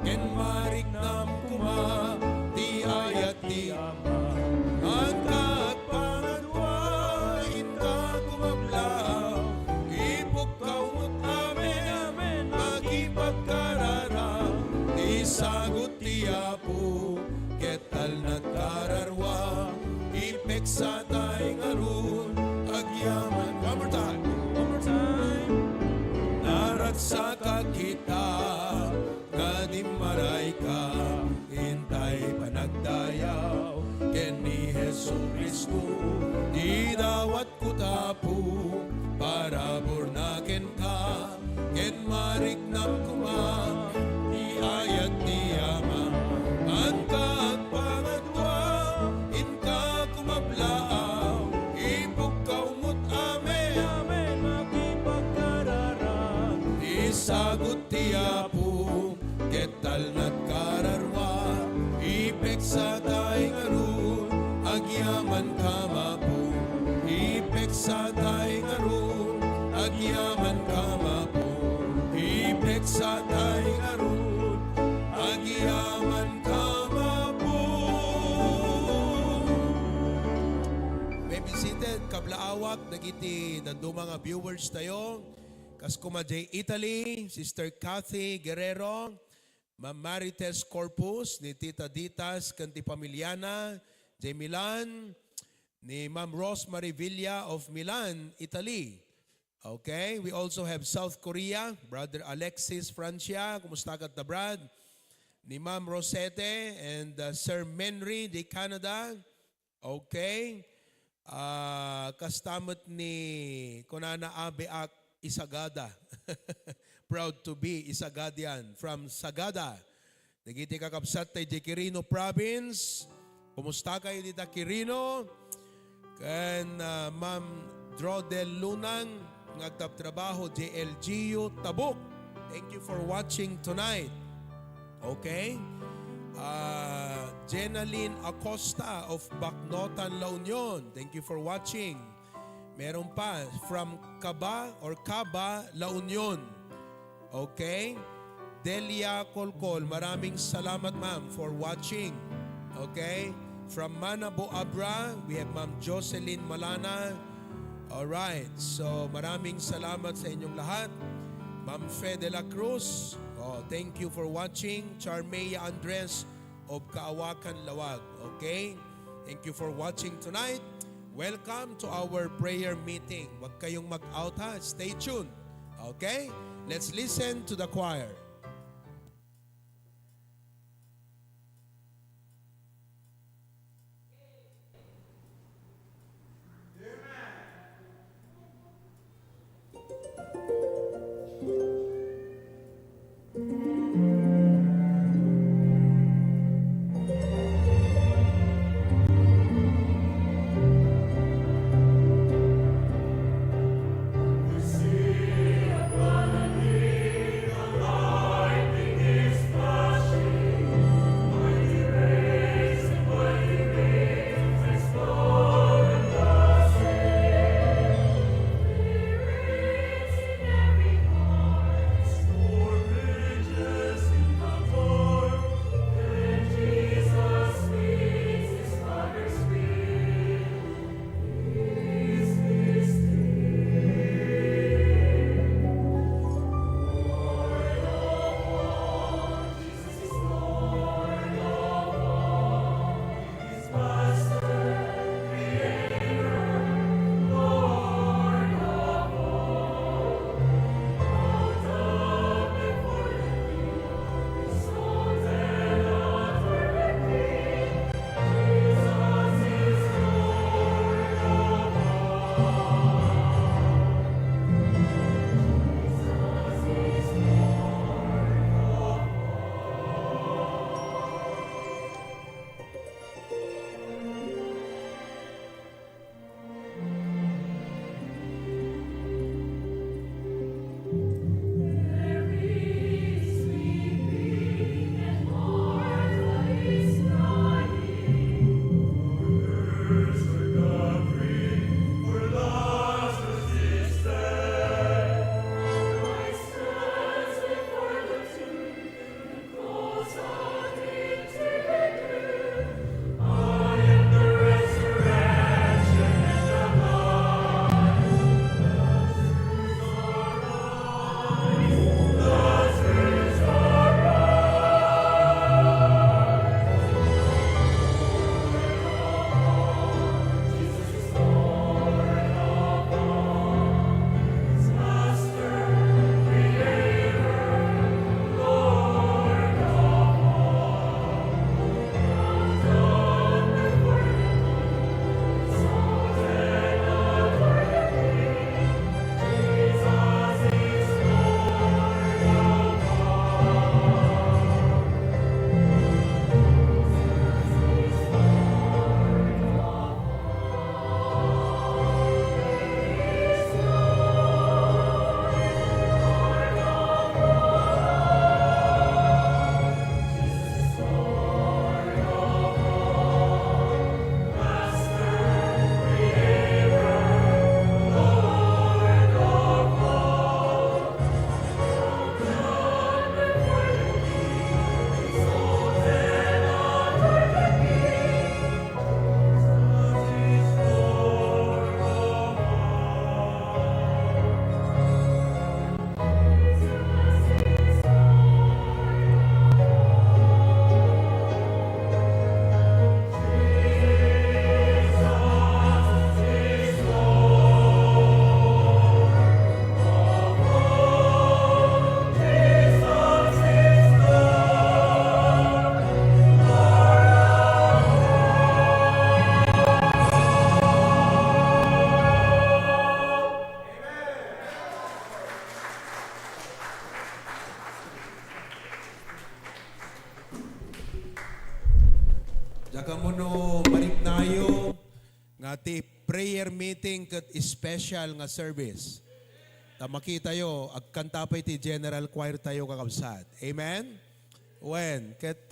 ken marignam kuma, di ayat di ama, ang kagpangadwain ka kumablaw, ipukkaw mo't amen, magipagkarara, di sagot ti Apo, ketal nagkararwa, ipeksa tayo ngarun, agyaman. One more time. One more time. Naragsaka kita, nga di maray ka, hintay panagdayaw, ken ni Hesu Kristo, di dawat ko tapo, para bornaken ka, ken marignam kuma, di ayat ni ama, ang kagpangadwa, inka kumablaaw, ipukkaw mo't amen, magipagkarara, isagot ti Apo, ketal nagkararwa, ipeksa tayo ngarun, agyaman kamapo, ipeksa tayo ngarun, agyaman kamapo, ipeksa tayo ngarun, agyaman kamapo. May be seated. Blaawak, nagiti dadu mga viewers tayo. Kas kumadjay Italy, Sister Kathy Guerrero, Ma'am Marites Corpus, ni Tita Ditas, kanti Pamiliana, J. Milan, ni Ma'am Rosemary Villa of Milan, Italy. Okay, we also have South Korea, Brother Alexis Francia, kumusta ka ta Brad? Ni Ma'am Rosette and Sir Menry de Canada. Okay. Kastamot ni Konana Abeak Isagada. Proud to be Isagadian from Sagada. Nagiti kakapsat tayo di Quirino Province. Kumusta kayo dita Quirino? Kan Ma'am Drodel Lunang, ngagtap trabaho JLGU Tabuk. Thank you for watching tonight. Okay? Jenaline Acosta of Bacnotan, La Union. Thank you for watching. Meron pa from Caba or Caba, La Union. Okay? Delia Colcol, maraming salamat ma'am for watching. Okay? From Manabo Abra, we have Ma'am Jocelyn Malana. Alright, so maraming salamat sa inyong lahat. Ma'am Fe de la Cruz, thank you for watching. Charmea Andres of Kaawakan, Lawag. Okay? Thank you for watching tonight. Welcome to our prayer meeting. Huwag kayong mag-out ha. Stay tuned. Okay? Let's listen to the choir.
See a
Daka mo no maripnayo nga ti prayer meeting kat special nga service. Ta makita yo agkanta pa ti general choir tayo kakabsat. Amen? When ket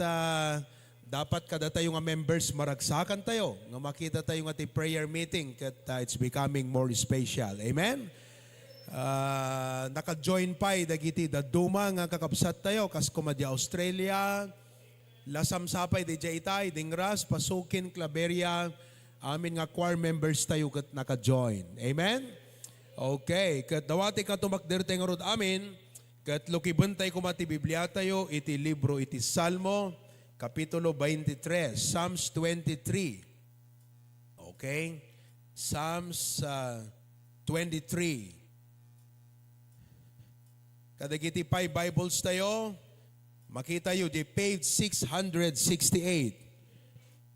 dapat kada tayo nga members maragsakan tayo nga makita tayo nga ti prayer meeting ket it's becoming more special. Amen? Naka-join pa dagiti daduma nga kakabsat tayo kas kumadya Australia, lasam sapay di Jaytay, Dingras, Pasukin, Claveria, amin nga choir members tayo kat naka-join. Amen? Okay, kat dawati ka tumakder tayo nga rod amin, kat lukibantay kumati Biblia tayo, iti libro, iti Salmo, Kapitulo 23, Psalms 23. Okay? Psalms 23. Kadagiti 5 Bibles tayo, makita yun, di page 668.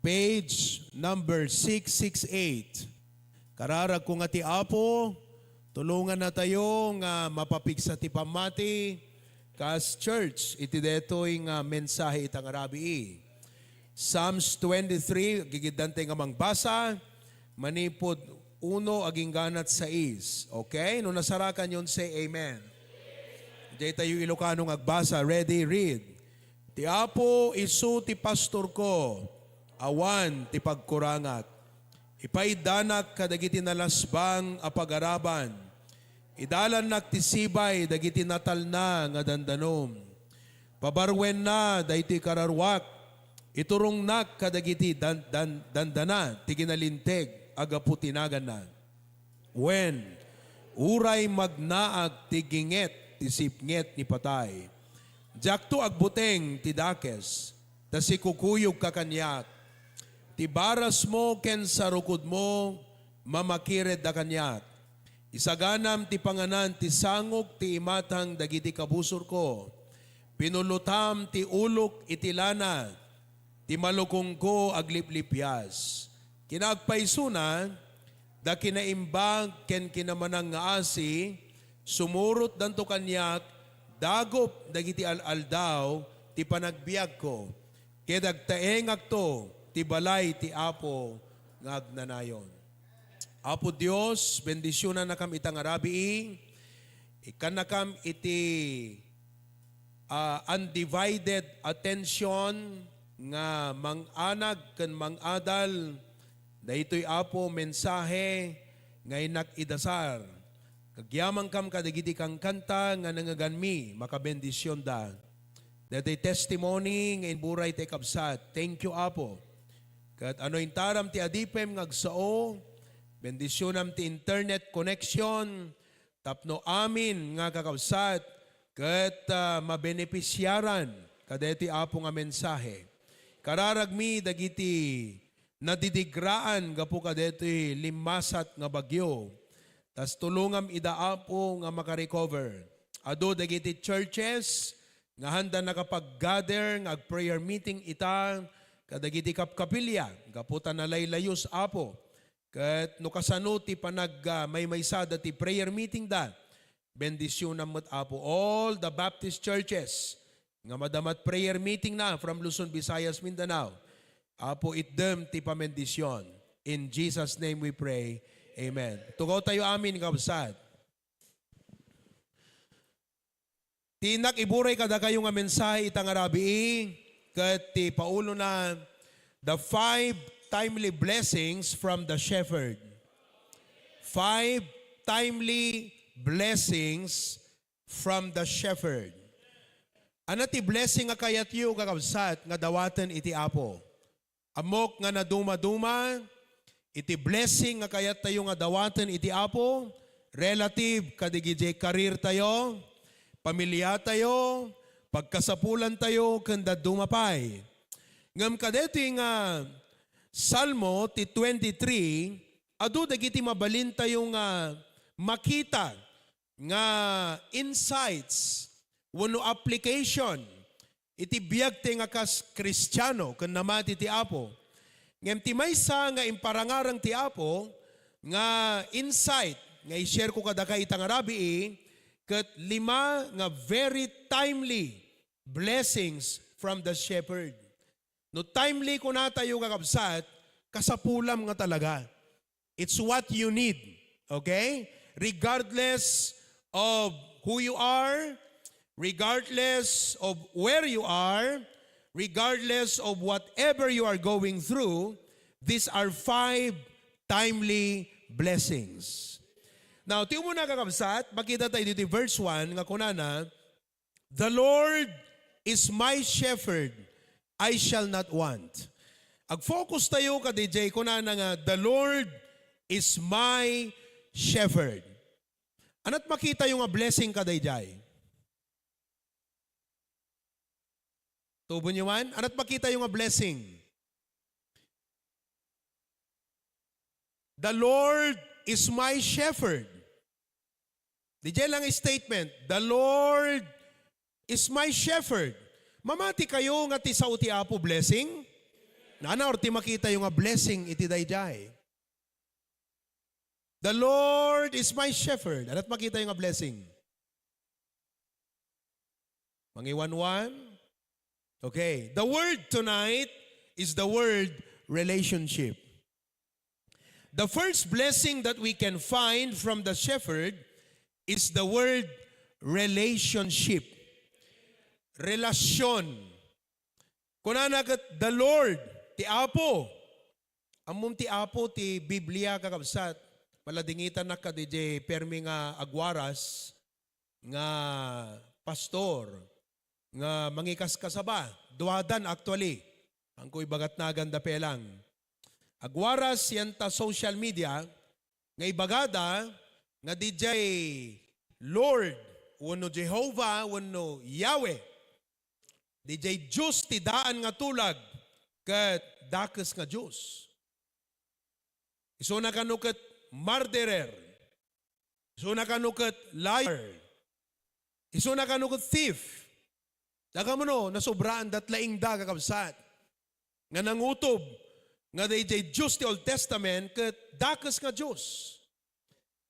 Page number 668. Kararag ko nga ti Apo, tulungan na tayo nga mapapiksa ti pamati, kas church, iti detoy nga mensahe itang arabi. Psalms 23, gigidante nga mangbasa, manipod 1 aging ganat 6. Okay? Nung nasarakan yun, say amen. Diyan tayo Ilocano agbasa. Ready, read. Ti Apo isu ti pastor ko, awan ti pagkurangat. Ipaidanak kadagiti nalasbang apagaraban. Idalan nak ti sibay dagiti natal na nga dandanom. Pabarwen na dayti kararwak. Iturong nak kadagiti dandana ti ginalinteg agapu tinagan na. When uray magnaag ti ginget ti sipnget ni patay. Jakto agbuteng ti dakes, ta si kukuyog kakanyak. Ti baras mo ken sarukod mo, mamakired da kanyak. Isaganam ti panganan ti sangok ti imatang dagiti kabusor ko. Pinulutam ti ulok iti lana, ti malukong ko agliplipyas. Kinagpaisuna, da kinaimbag ken kinamanang nga asi, sumurot danto kanyak, dagop dagiti al-aldaw, ti panagbiag ko. Kedagtaengak to, ti balay ti Apo, ngagnanayon. Apo Dios, bendisyonan na kam itang arabi, ikan na kam iti undivided attention nga mang-anag kan mang-adal, da ito'y Apo mensahe nga inak idasar. Kagyamang kam kadagiti kang kanta nga nangaganmi, makabendisyon da. Dati testimony nga inburay ti kabsat. Thank you, Apo. Kat ano intaram ti adipem ngagsao, bendisyonam ti internet connection, tapno amin nga kakabsat, kat mabenepisyaran kadeti Apo nga mensahe. Kararagmi dagiti nadidigraan gapu kadeti limasat nga bagyo. Tas tulungam ida Apo nga makarecover. Ado dagiti churches nga handa nakapag-gather nga prayer meeting ita kadagiti kapkapilya gaputan na laylayos Apo. Kat no kasano ti panag may-maysada ti prayer meeting da, bendisyon na Apo. All the Baptist churches nga madamat prayer meeting na from Luzon, Visayas, Mindanao. Apo itdem ti pamendisyon. In Jesus' name we pray. Amen. Tugaw tayo amin, kabsat. Tinak iburay kada kayo nga mensahe itang arabi, kat ti paulo na the 5 timely blessings from the shepherd. 5 timely blessings from the shepherd. Ano ti blessing nga kayat yu kakabsat nga dawatan iti Apo? Amok nga naduma-duma, iti blessing nga kayat tayo nga dawatan iti Apo, relative kadigijay karir tayo, pamilya tayo, pagkasapulan tayo, kanda dumapay. Ngam kadeti nga Salmo ti 23, adu dagiti mabalin tayo nga makita nga insights wano application iti biag ti nga kas Kristiyano ken namati ti Apo. Ngem ti maysa nga imparangarang ti Apo nga insight nga i-share ko kada kay itang arabi ket 5 nga very timely blessings from the shepherd. No timely ko na tayo kakabsat, kasapulam nga talaga. It's what you need. Okay? Regardless of who you are, regardless of where you are, regardless of whatever you are going through, these are 5 timely blessings. Now, tiyo mo na kakabsat, makita tayo dito verse 1, nga kunana, the Lord is my shepherd, I shall not want. Ag-focus tayo ka DJ, kunana nga, the Lord is my shepherd. Ano't makita yung blessing ka DJ? Tubo niyo man? Ano't makita yung blessing? The Lord is my shepherd. DJ lang statement, the Lord is my shepherd. Mamati kayo nga ti sa uti apo blessing? Nana or ti makita yung blessing iti dayjay. The Lord is my shepherd. Ano't makita yung blessing? Mangiwan-wan? Okay. The word tonight is the word relationship. The first blessing that we can find from the shepherd is the word relationship. Relasyon. Kunanagat the Lord, ti Apo. Amum ti Apo ti Biblia kakabsat. Maladingitan na ka DJ permi nga agwaras nga pastor nga mangikas kasaba. Duwadan actually. Ang ko'y bagat na ganda pelang. Agwaras yan ta social media, nga ibagada, nga DJ Lord, wano Jehovah, wano Yahweh, DJ Diyos ti daan nga tulag, kat dakes nga Diyos. Iso na kanukat murderer, iso na kanukat liar, iso na kanukat thief, daga mo no, nasobraan datlaing da kakabsat, nga nangutob, nga DJ Diyos ti Old Testament, kat dakes nga Diyos.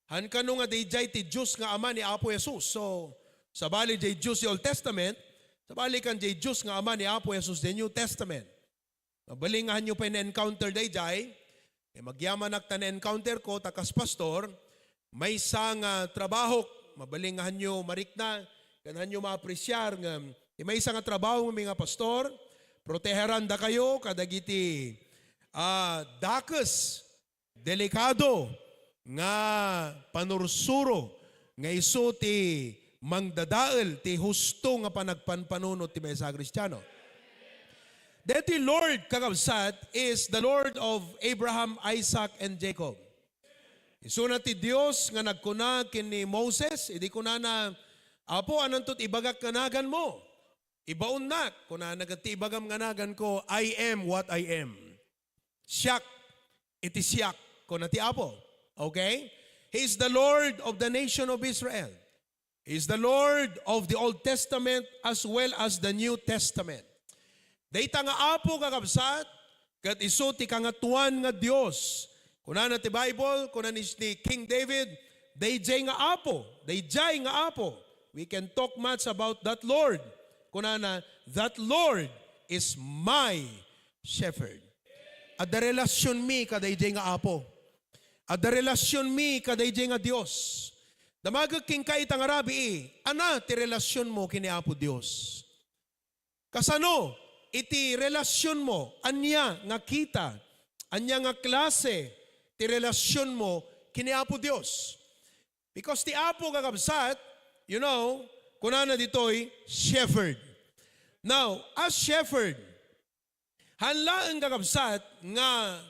Han kano nga DJ ti Diyos nga ama ni Apo Jesus. So, sabali DJ Diyos ti Old Testament, sabali kan DJ Diyos nga ama ni Apo Jesus the New Testament. Mabalingahan nyo pa na-encounter DJ, magyaman ak ta na-encounter ko, takas pastor, may isang trabaho, mabalingahan nyo marikna, ganahan nyo maapresyar, nga may isang trabaho mga pastor, proteheran da kayo, kadagiti, dakes, delikado, nga panursuro, nga iso ti mangdadael, ti husto nga panagpanpanunot ti Mesa Kristiyano. Deti Lord kakabsat is the Lord of Abraham, Isaac, and Jacob. Iso na ti Dios nga nagkuna kini Moses, idi kuna na, Apo, anantot ibagak kanagan mo? Ibaon na, kuna nagati ibagam kanagan ko, I am what I am. Siyak, iti siyak, kuna ti Apo. Okay? He is the Lord of the nation of Israel. He is the Lord of the Old Testament as well as the New Testament. Dayta nga Apo kakabsat, kat iso ti kangatuan nga Dios. Kuna na ti Bible, kuna ni King David, dayjay nga Apo, dayjay nga Apo. We can talk much about that Lord. Kuna na, that Lord is my shepherd. At the relasyon mi kadayjay nga Apo. At the relasyon mi kadayjay nga Dios. Damagag king kaitang arabi ana ti relasyon mo kini Apo Dios. Kasano iti relasyon mo anya nga kita, anya nga klase ti relasyon mo kini Apo Dios. Because ti Apo kakabsat, you know, kunana ditoy shepherd. Now, as shepherd, hanlaan kakabsat nga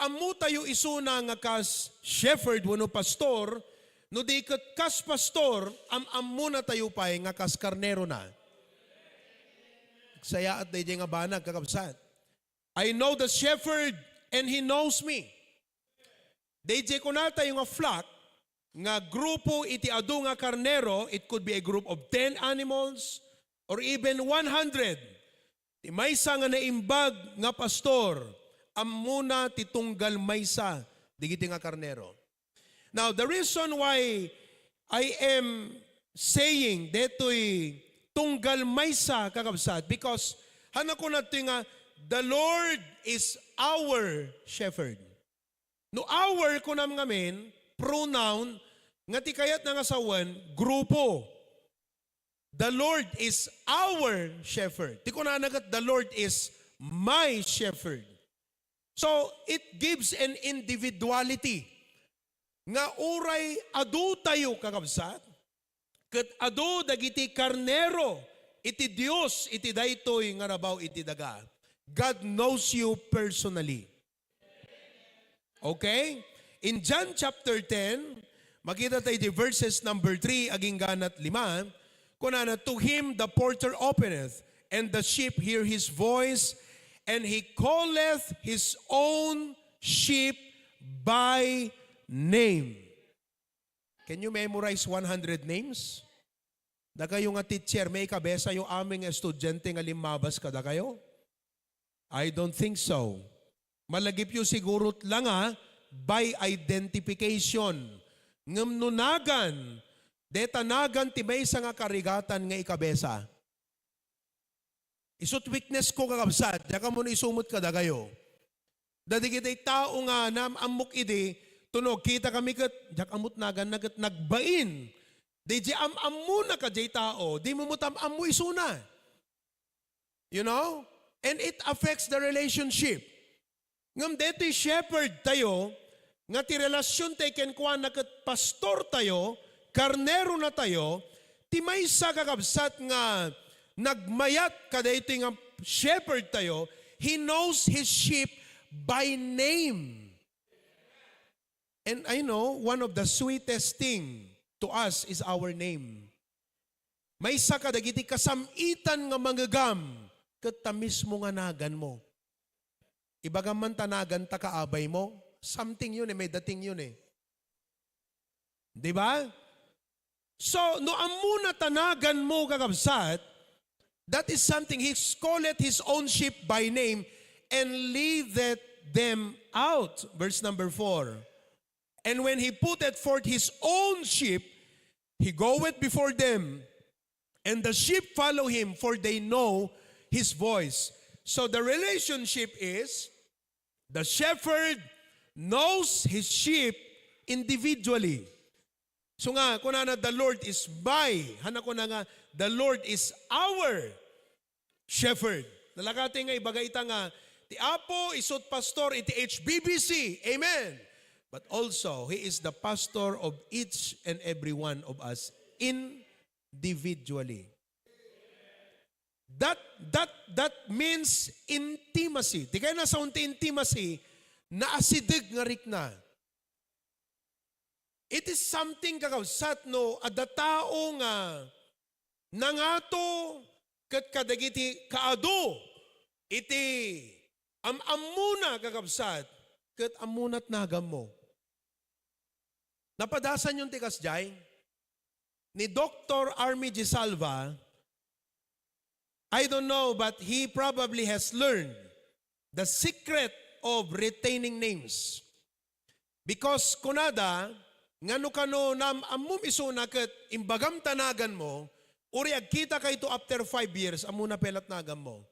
amu tayo isuna nga kas shepherd wano pastor, no di kat kas pastor, amu na tayo pa'y nga kas karnero na. Saya at dayjay nga banag kakabsat. I know the shepherd and he knows me. Dayjay ko na tayo nga flock, nga grupo iti adu nga karnero, it could be a group of 10 animals or even 100. Ti maysa nga naimbag nga pastor, amuna titunggal maysa digiti nga karnero. Now, the reason why I am saying detoy tunggal maysa kakabsat, because hanako nato nga the Lord is our shepherd. No our kunam ngamin, pronoun, nga ti kayat nga sawan, grupo. The Lord is our shepherd. Ti kunanagat, the Lord is my shepherd. So, it gives an individuality. Nga uray adu tayo kakabsat, ket adu dagiti karnero, iti Dios, iti daytoy nga rabaw iti daga. God knows you personally. Okay? In John chapter 10, makita tayo di verses number 3, aging ganat 5, kunana, to him the porter openeth, and the sheep hear his voice, and he calleth his own sheep by name. Can you memorize 100 names? Da kayo nga teacher, may kabesa yung aming estudyante nga limabas kada kayo? I don't think so. Malagip yung sigurot lang by identification. Ngamnunagan, detanagan ti may nga karigatan nga ikabesa. Isut weakness ko kakabsat, daka mo na isumot ka da kayo. Dadi kita'y tao nga na amok ide, tunog, kita kami kat, jak amot nagan nagat nagbain. Di di am na ka jay tao, di mo amu isuna. You know? And it affects the relationship. Ngam deto'y shepherd tayo, nga ti relasyon tayo kenkwa na kat pastor tayo, karnero na tayo, ti may sa kakabsat nga nagmayat kada ito nga shepherd tayo, he knows his sheep by name. And I know, one of the sweetest thing to us is our name. May sa kadagiti kasamitan nga manggagam, kat mismo nga nagan mo. Ibagam man tanagan ta kaabay mo, something yun may dating yun Di ba? So, no amuna tanagan mo kakabsat, that is something, he calleth his own sheep by name and leadeth them out. Verse number 4. And when he putteth forth his own sheep, he goeth before them, and the sheep follow him, for they know his voice. So the relationship is, the shepherd knows his sheep individually. So nga, kunana, the Lord is my, hana ko na nga, the Lord is our shepherd. Nalakati nga, ibaga ita nga, ti Apo, isot pastor, iti HBBC. Amen. But also, he is the pastor of each and every one of us individually. That means intimacy. Di kaya nasa unti intimacy, naasidig nga rik na. It is something kakawsat no, ada tao nga nangato kat kadagiti kaado iti amuna kakabsat kat amunat nagam mo. Napadasan yung tikas jay ni Dr. Army G. Salva. I don't know, but he probably has learned the secret of retaining names. Because kunada, ngano kano nam amum isuna ket imbagam tanagan mo, uri agkita ka ito after 5 years, amuna pelat nagam mo.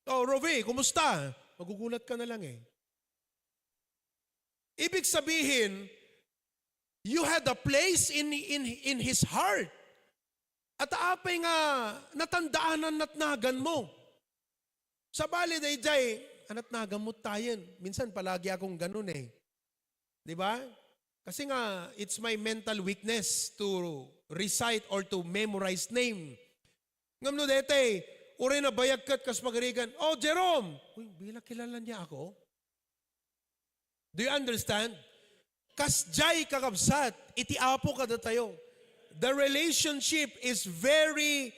Oh, Rovi, kumusta? Magugulat ka na lang Ibig sabihin, you had a place in his heart. At apay nga natandaanan natnagan mo. Sa bali day jay, anatnagan mo tayo. Minsan palagi akong ganun Di ba? Kasi nga, it's my mental weakness to recite or to memorize name. Ngam no dete, uri na bayagkat kas pagarigan, oh Jerome! Uy, bila kilala niya ako? Do you understand? Kas jay kakabsat, iti apo kada tayo. The relationship is very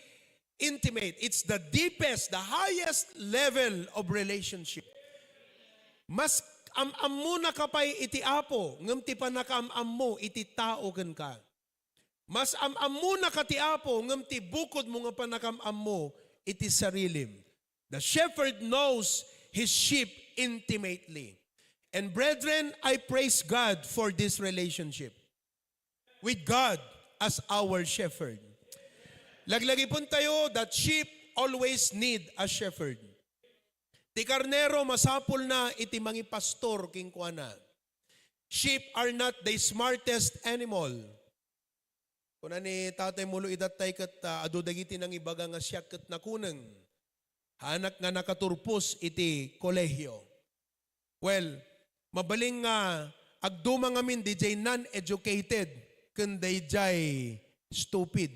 intimate. It's the deepest, the highest level of relationship. Mas muna ka pa'y iti apo, ngam ti panakaam mo, iti tao gan ka. Mas muna ka ti apo, ngam ti bukod mo nga panakam mo, iti sarilim. The shepherd knows his sheep intimately. And brethren, I praise God for this relationship with God as our shepherd. Laglagi pun tayo that sheep always need a shepherd. Ti karnero masapul na iti mangi pastor king kuana. Sheep are not the smartest animal. Kuna ni tatay mulo idatay kat adu dagiti nang ibaga nga siya kat nakuneng. Hanak nga nakaturpos iti kolehyo. Well, mabaling nga agduma ngamin DJ non-educated ken DJ stupid.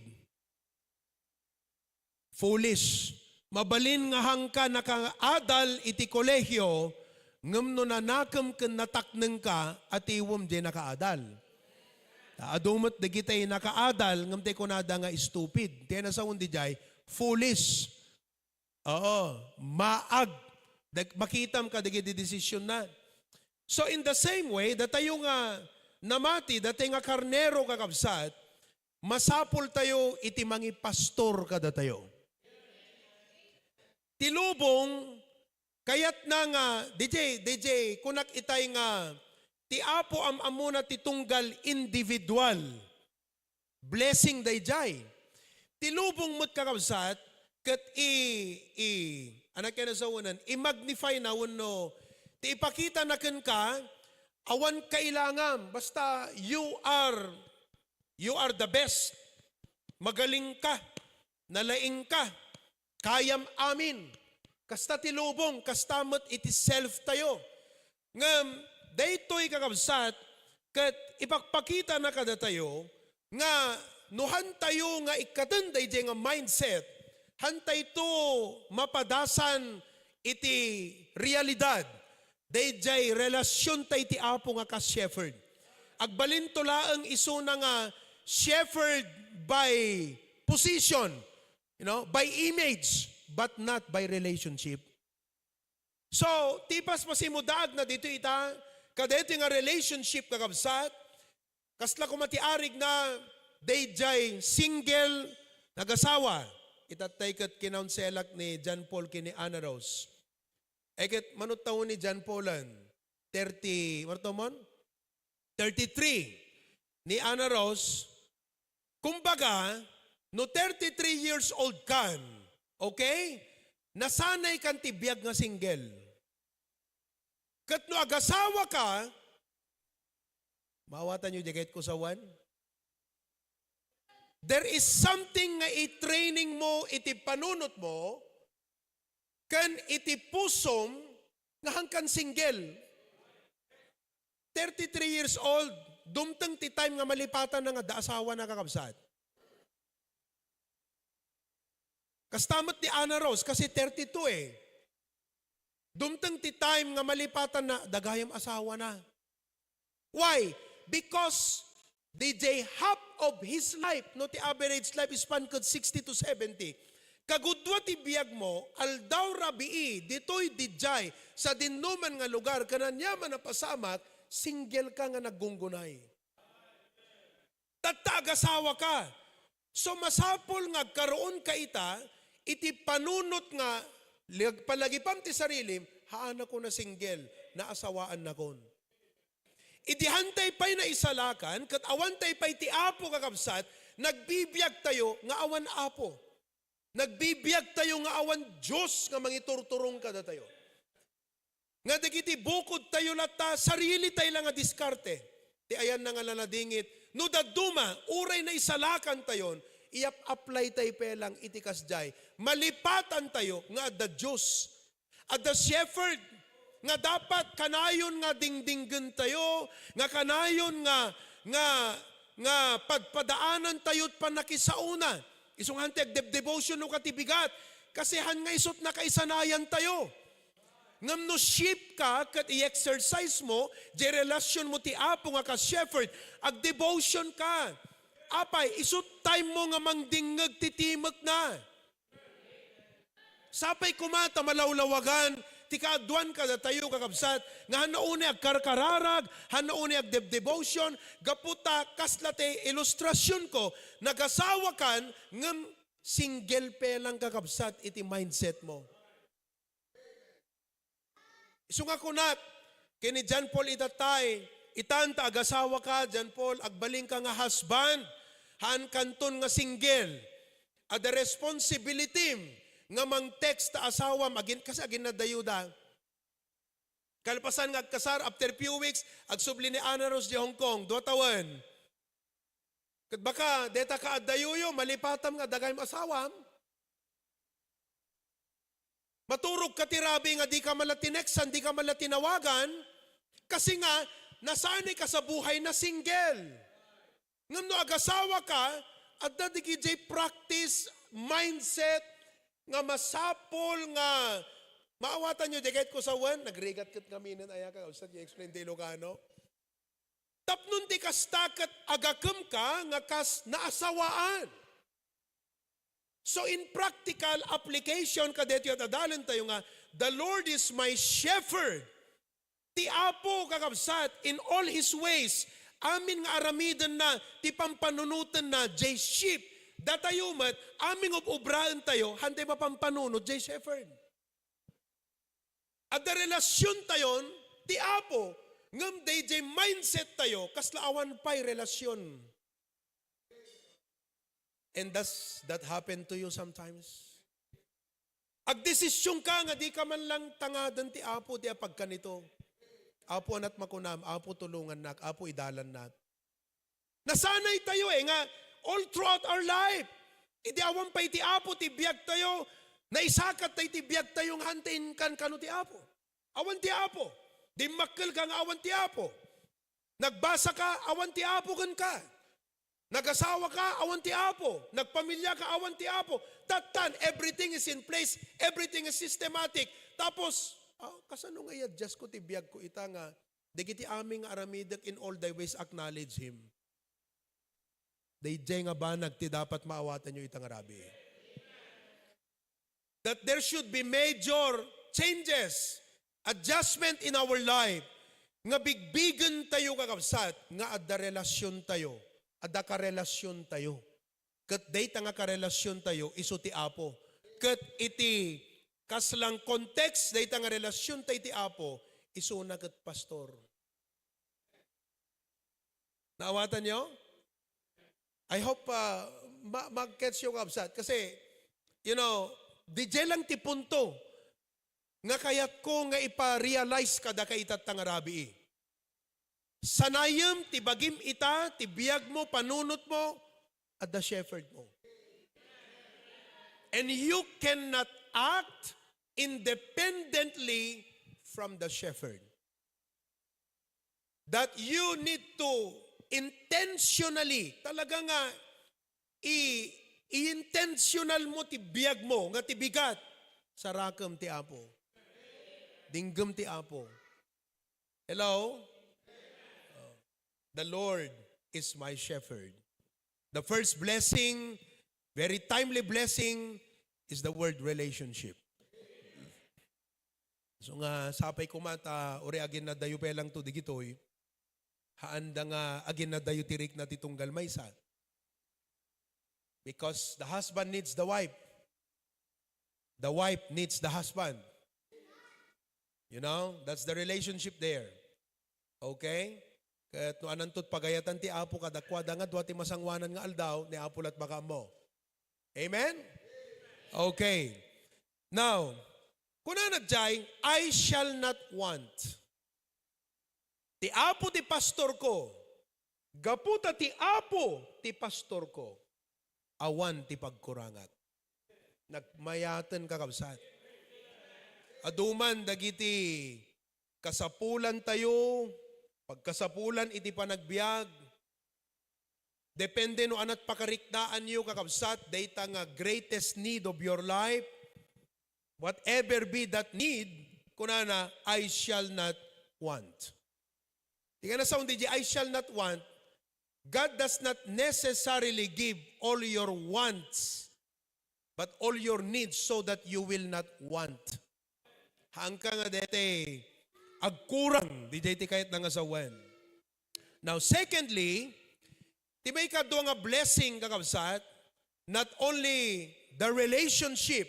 Foolish. Mabalin nga hangka nakaadal iti kolehyo ngem no nanakam ken natakneng ka at iwom di nakaadal. Adumot dagitay nakaadal ngem te kunada nga stupid. Te na sa undi jay foolish. Oo, maag. Makitam ka dagiti desisyon na. So in the same way, datayo nga namati, datay nga karnero kakabsat, masapul tayo iti mangi pastor kada tayo. Tilubong, kayat na nga, DJ, kunak itay nga, ti apo amuna titunggal individual. Blessing dayjay. Tilubong mo't kakabsat, kat anak ka na sa unan, i-magnify na uno, ti ipakita na ka, awan kailangan, basta you are the best. Magaling ka, nalaing ka, kayam amin. Kasta tilubong, kastamot iti self tayo. Ngam, daytoy kakabsat, kat ipakpakita na kada tayo, nga nuhan tayo nga ikatanday nga mindset, hantay to mapadasan iti realidad. Dayjay relasyon tay ti apo nga ka-shepherd. Agbalin to laang iso na nga shepherd by position, by image, but not by relationship. So, tipas pasimudaag na dito ita, kadito nga relationship kakabsat, kasla kumatiarig na dayjay single nagasawa. Itatay kat kinaunselak ni John Paul kini Ana Rose. Eket manut taon ni John Paulan, 33. Ni Ana Rose, kumbaga, no 33 years old kan, okay? Nasanay kan tibiyag nga single. Kat no agasawa ka, mawatan nyo jagat ko sa one? There is something nga i-training mo, iti panunot mo, kan iti pusom nga hangkan single. 33 years old, dumtang ti time nga malipatan na nga daasawa na kakabsat. Kastamot ni Ana Rose, kasi 32 eh. Dumtang ti time nga malipatan na dagayam asawa na. Why? Because DJ half of his life, no ti average life span kud 60 to 70. Kagudwa ti biyag mo, aldaw rabii, ditoy dijay, sa dinuman nga lugar, kananyaman na pasamak, single ka nga naggunggunay. Tatagasawa ka. So masapol nga karoon ka ita, iti panunot nga, palagipam ti sarilim, haan ako na single, naasawaan na kon. Idihantay pa'y na isalakan, kat awantay pa'y ti apo kakabsat, nagbibiyag tayo nga awan apo. Nagbibiyag tayo nga awan Diyos nga mangiturturong kada tayo. Nga dagiti bukod tayo lata, sarili tayo lang nga diskarte. Ti ayan na nga lanadingit, no daduma, uray na isalakan tayon, i-apply tayo pelang itikasjay. Malipatan tayo nga the Diyos. At the shepherd, nga dapat kanayon nga dingdinggen tayo, nga kanayon nga padpadaanan tayo't panakisauna. Isung hanteg devotion no katibigat, kasi han nga isot na kaisanayan tayo. Ngam no sheep ka, kat i-exercise mo, di relasyon mo ti apo nga ka-shepherd, ag devotion ka. Apay, isot time mo nga mangdingag titimag na. Sapay kumata malawlawagan, ti kaadwan ka da tayo kakabsat, nga hanauni ag karkararag, hanauni ag devotion, gaputa kaslate ilustrasyon ko, nagasawa kan, ngam single pelang kakabsat iti mindset mo. Isunga kunat, kini John Paul itatay, itanta agasawa ka, John Paul, agbaling ka nga husband, haan kanton nga single, at the responsibility, nga mang text ta asawa agin kasi agin na dayuda. Kalpasan nga kasar after few weeks ag subli ni Ana Rose di Hong Kong 2 taon. Kat baka deta ka adayuyo malipatam nga dagay mo asawam. Maturog ka tirabi nga di ka malatineksan, di ka malatinawagan kasi nga nasanay ka sa buhay na single. Ngam no agasawa ka at dadigijay practice mindset nga masapol nga maawatan nyo, jagat ko sa wan, nagrigat kat kami nun, aya ka, ustad i-explain di Ilocano. Tapnon di kas takat agakam ka, nga kas naasawaan. So in practical application, kadetyo at adalan tayo nga, the Lord is my shepherd. Ti apo kakabsat in all His ways, amin nga aramidan na, ti pampanunutan na, jay sheep, datayumat, aming ubraan tayo, hante mapampanunod, jay shepherd. At the relasyon tayon, ti apo, ngam day jay mindset tayo, kaslaawan pa'y relasyon. And does that happen to you sometimes? Ag desisyon ka nga di ka man lang tangadan ti apo, ti apag kanito. Apo anat makunam, apo tulungan nak, apo idalan nak. Nasanay tayo nga, all throughout our life. Idi awan pa iti apo, ti biyag tayo, naisakat tayo ti biyag tayong hantin kan kano ti apo. Awan ti apo. Di makkel ka nga awan ti apo. Nagbasa ka, awan ti apo kan ka. Nag-asawa ka, awan ti apo. Nagpamilya ka, awan ti apo. Tatan, everything is in place, everything is systematic. Tapos, kasano nga i-adjust ko ti biyag ko ita nga, digiti aming aramidak in all thy ways acknowledge Him. Dayjay nga ba nagti dapat maawatan nyo itang arabi. That there should be major changes, adjustment in our life, nga bigbigan tayo kakabsat, nga adda relasyon tayo, adda karelasyon tayo. Kat dayta nga karelasyon tayo, iso ti apo. Kat iti kaslang context, dayta nga relasyon tayo ti apo, iso na kat pastor. Naawatan nyo? I hope mag-catch yung kabsat. Kasi, DJ lang ti punto. Nga kayat ko nga ipa-realize kada ka itat tangarabi. Sanayam, ti bagim ita, ti biyag mo, panunot mo, at the shepherd mo. And you cannot act independently from the shepherd. That you need to intentionally, talaga nga, i-intentional mo ti biyag mo, nga ti bigat, sa rakam ti apo. Dinggam ti apo. Hello? The Lord is my shepherd. The first blessing, very timely blessing, is the word relationship. So nga, sapay kumata, ori agin na dayo pelang to digitoy, haanda nga agin na dayo tirik na titunggal maysa. Because the husband needs the wife. The wife needs the husband. That's the relationship there. Okay? Kat no anantot pagayatan ti apo kadakwada nga duwati masangwanan nga aldaw ni apo lat baka mo. Amen? Okay. Now, kuna nagjay, I shall not want. Ti apo ti pastor ko, gaputa ti apo ti pastor ko, awan ti pagkurangat. Nagmayatan kakabsat. Aduman dagiti kasapulan tayo, pagkasapulan iti panagbiag, depende no anat pakariknaan nyo kakabsat, dayta nga greatest need of your life, whatever be that need, kunana, I shall not want. Tingnan na sa undi, I shall not want. God does not necessarily give all your wants, but all your needs so that you will not want. Hangka nga dete, agkurang, di dete kahit nga sawan. Now, secondly, tibay ka doon nga blessing kakabsat, not only the relationship,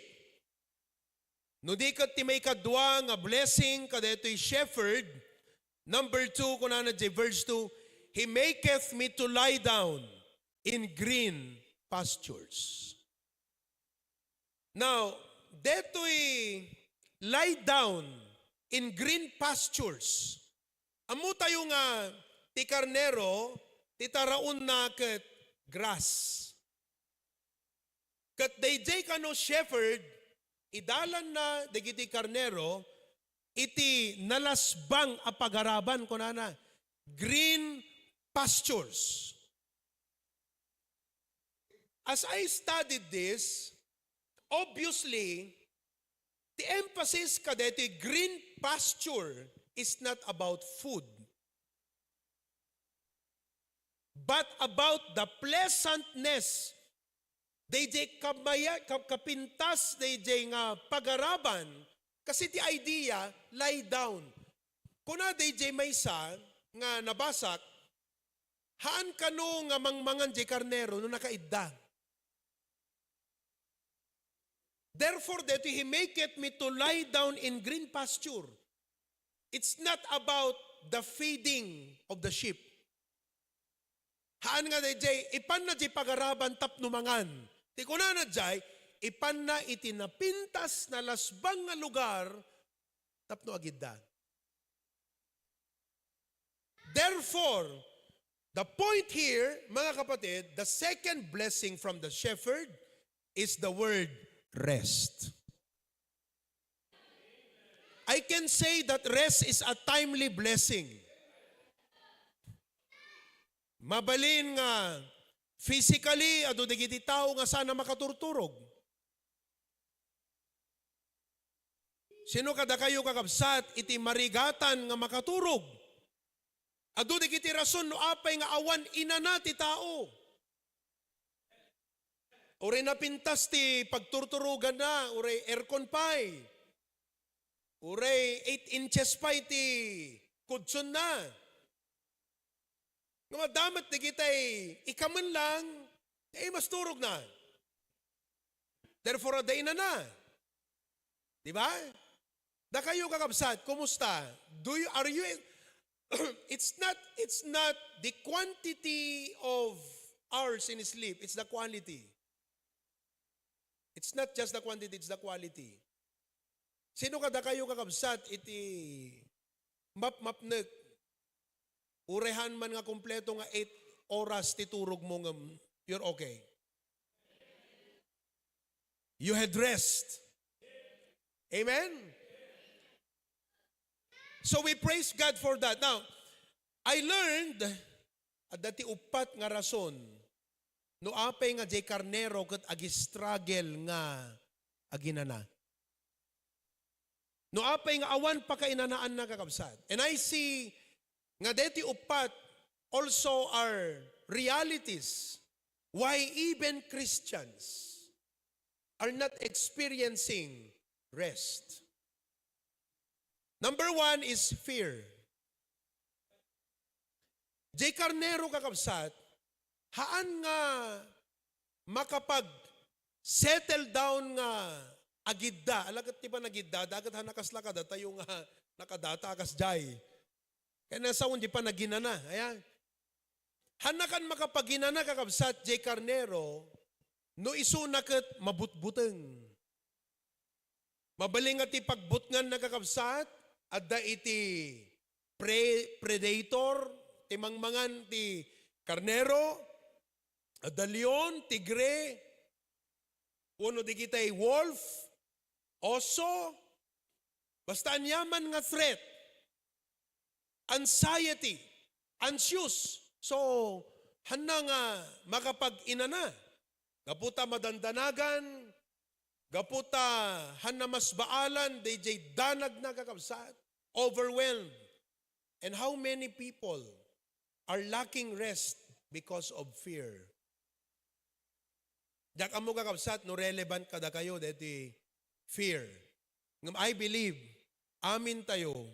no di ka timay ka doon nga blessing kadeto'y shepherd. Number 2, kunana di verse 2, He maketh me to lie down in green pastures. Now, detoy lie down in green pastures. Amo tayo nga ti karnero, ti taraon na ket grass. Kat dayjay kano shepherd, idalan na dagiti karnero, iti nalasbang apagaraban ko na green pastures. As I studied this, obviously, the emphasis kadeti green pasture is not about food, but about the pleasantness. DJ kapintas DJ nga pagaraban kasi ti idea lie down. Kuna DJ maysa nga nabasak haan kano nga mangmangan di karnero no nakaidda. Therefore that he maketh me to lie down in green pasture. It's not about the feeding of the sheep. Haan nga DJ ipan na di pagaraban tapnumangan. Ti kuna na jay, ipan na itinapintas na lasbang nga lugar, tapno agidda. Therefore, the point here, mga kapatid, the second blessing from the shepherd is the word rest. I can say that rest is a timely blessing. Mabalin nga, physically, ado digiti tao nga sana makaturturog. Sino kada kayo kakabsat, iti marigatan nga makaturog. Ado digiti rason no apay nga awan inana ti tao. Uri napintas ti pagturturugan na, uri aircon pay. Uri 8 inches pay ti kudson na. Nga madamat na kita'y ikaman lang, mas turog na. Therefore, day na na. Di ba? Da kayo kakabsat, kumusta? Are you, it's not the quantity of hours in sleep, it's the quality. It's not just the quantity, it's the quality. Sino kada kayo kakabsat, iti map-mapnek, urehan man nga kompleto nga 8 oras titurog mo nga you're okay. You had rest. Amen? So we praise God for that. Now, I learned at dati upat nga rason no apay nga jay karnero ket agi-struggle nga aginana. No apay nga awan pa kainanaan na kakabsat. And I see nga deti upat also are realities why even Christians are not experiencing rest. Number 1 is fear. Jay karnero kakabsat, haan nga makapag settle down nga agidda. Alagat ti ba nagidda, dagat hanakaslakada tayo nga nakadata akas jay. Kaya nasa di pa naginana. Ayan. Hanakan makapaginana kakabsat jay karnero, no isunaket mabutbuteng. Mabaling at ipagbutngan na kakabsat, adda iti predator, timangmangan ti karnero, adda leon, tigre, uno di kita'y wolf, oso, basta anyaman nga threat, anxiety, anxious. So, hana nga makapag-inana. Gaputa madandanagan, gaputa hana mas baalan, DJ danag na kakabsat, overwhelmed. And how many people are lacking rest because of fear? Dak amo kakabsat, no relevant kada kayo, deti fear. I believe, amin tayo,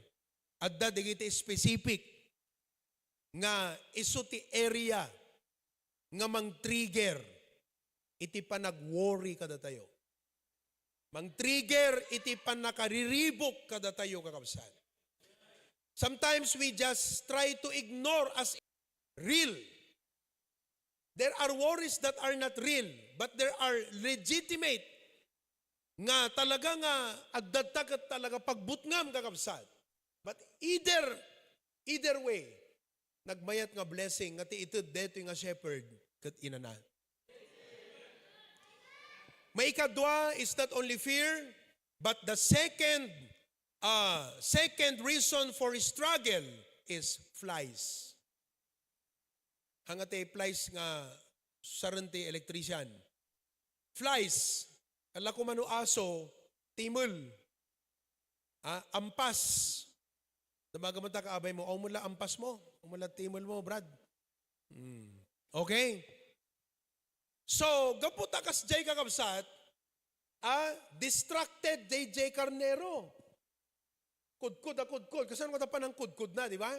adda digiti specific nga isu ti area nga mang-trigger iti pa nag-worry kada tayo. Mang-trigger iti pa nakariribok kada tayo kakabsat. Sometimes we just try to ignore as real. There are worries that are not real, but there are legitimate nga talaga nga agdadtagat talaga pagbutngam kakabsat. But either way, nagmayat nga blessing nga ti itud deto nga shepherd kat inana. May ikadwa is not only fear, but the second reason for struggle is flies. Hangate flies nga sarante electrician. Flies, kala ko mano aso, timul, ampas. Namagamata ka abay mo, o mula ampas mo, o mula timul mo, Brad. Okay? So, gaputa kas jay kakabsat, distracted JJ Carnero. Kudkod. Kasi ano ka ng kudkod na, di ba?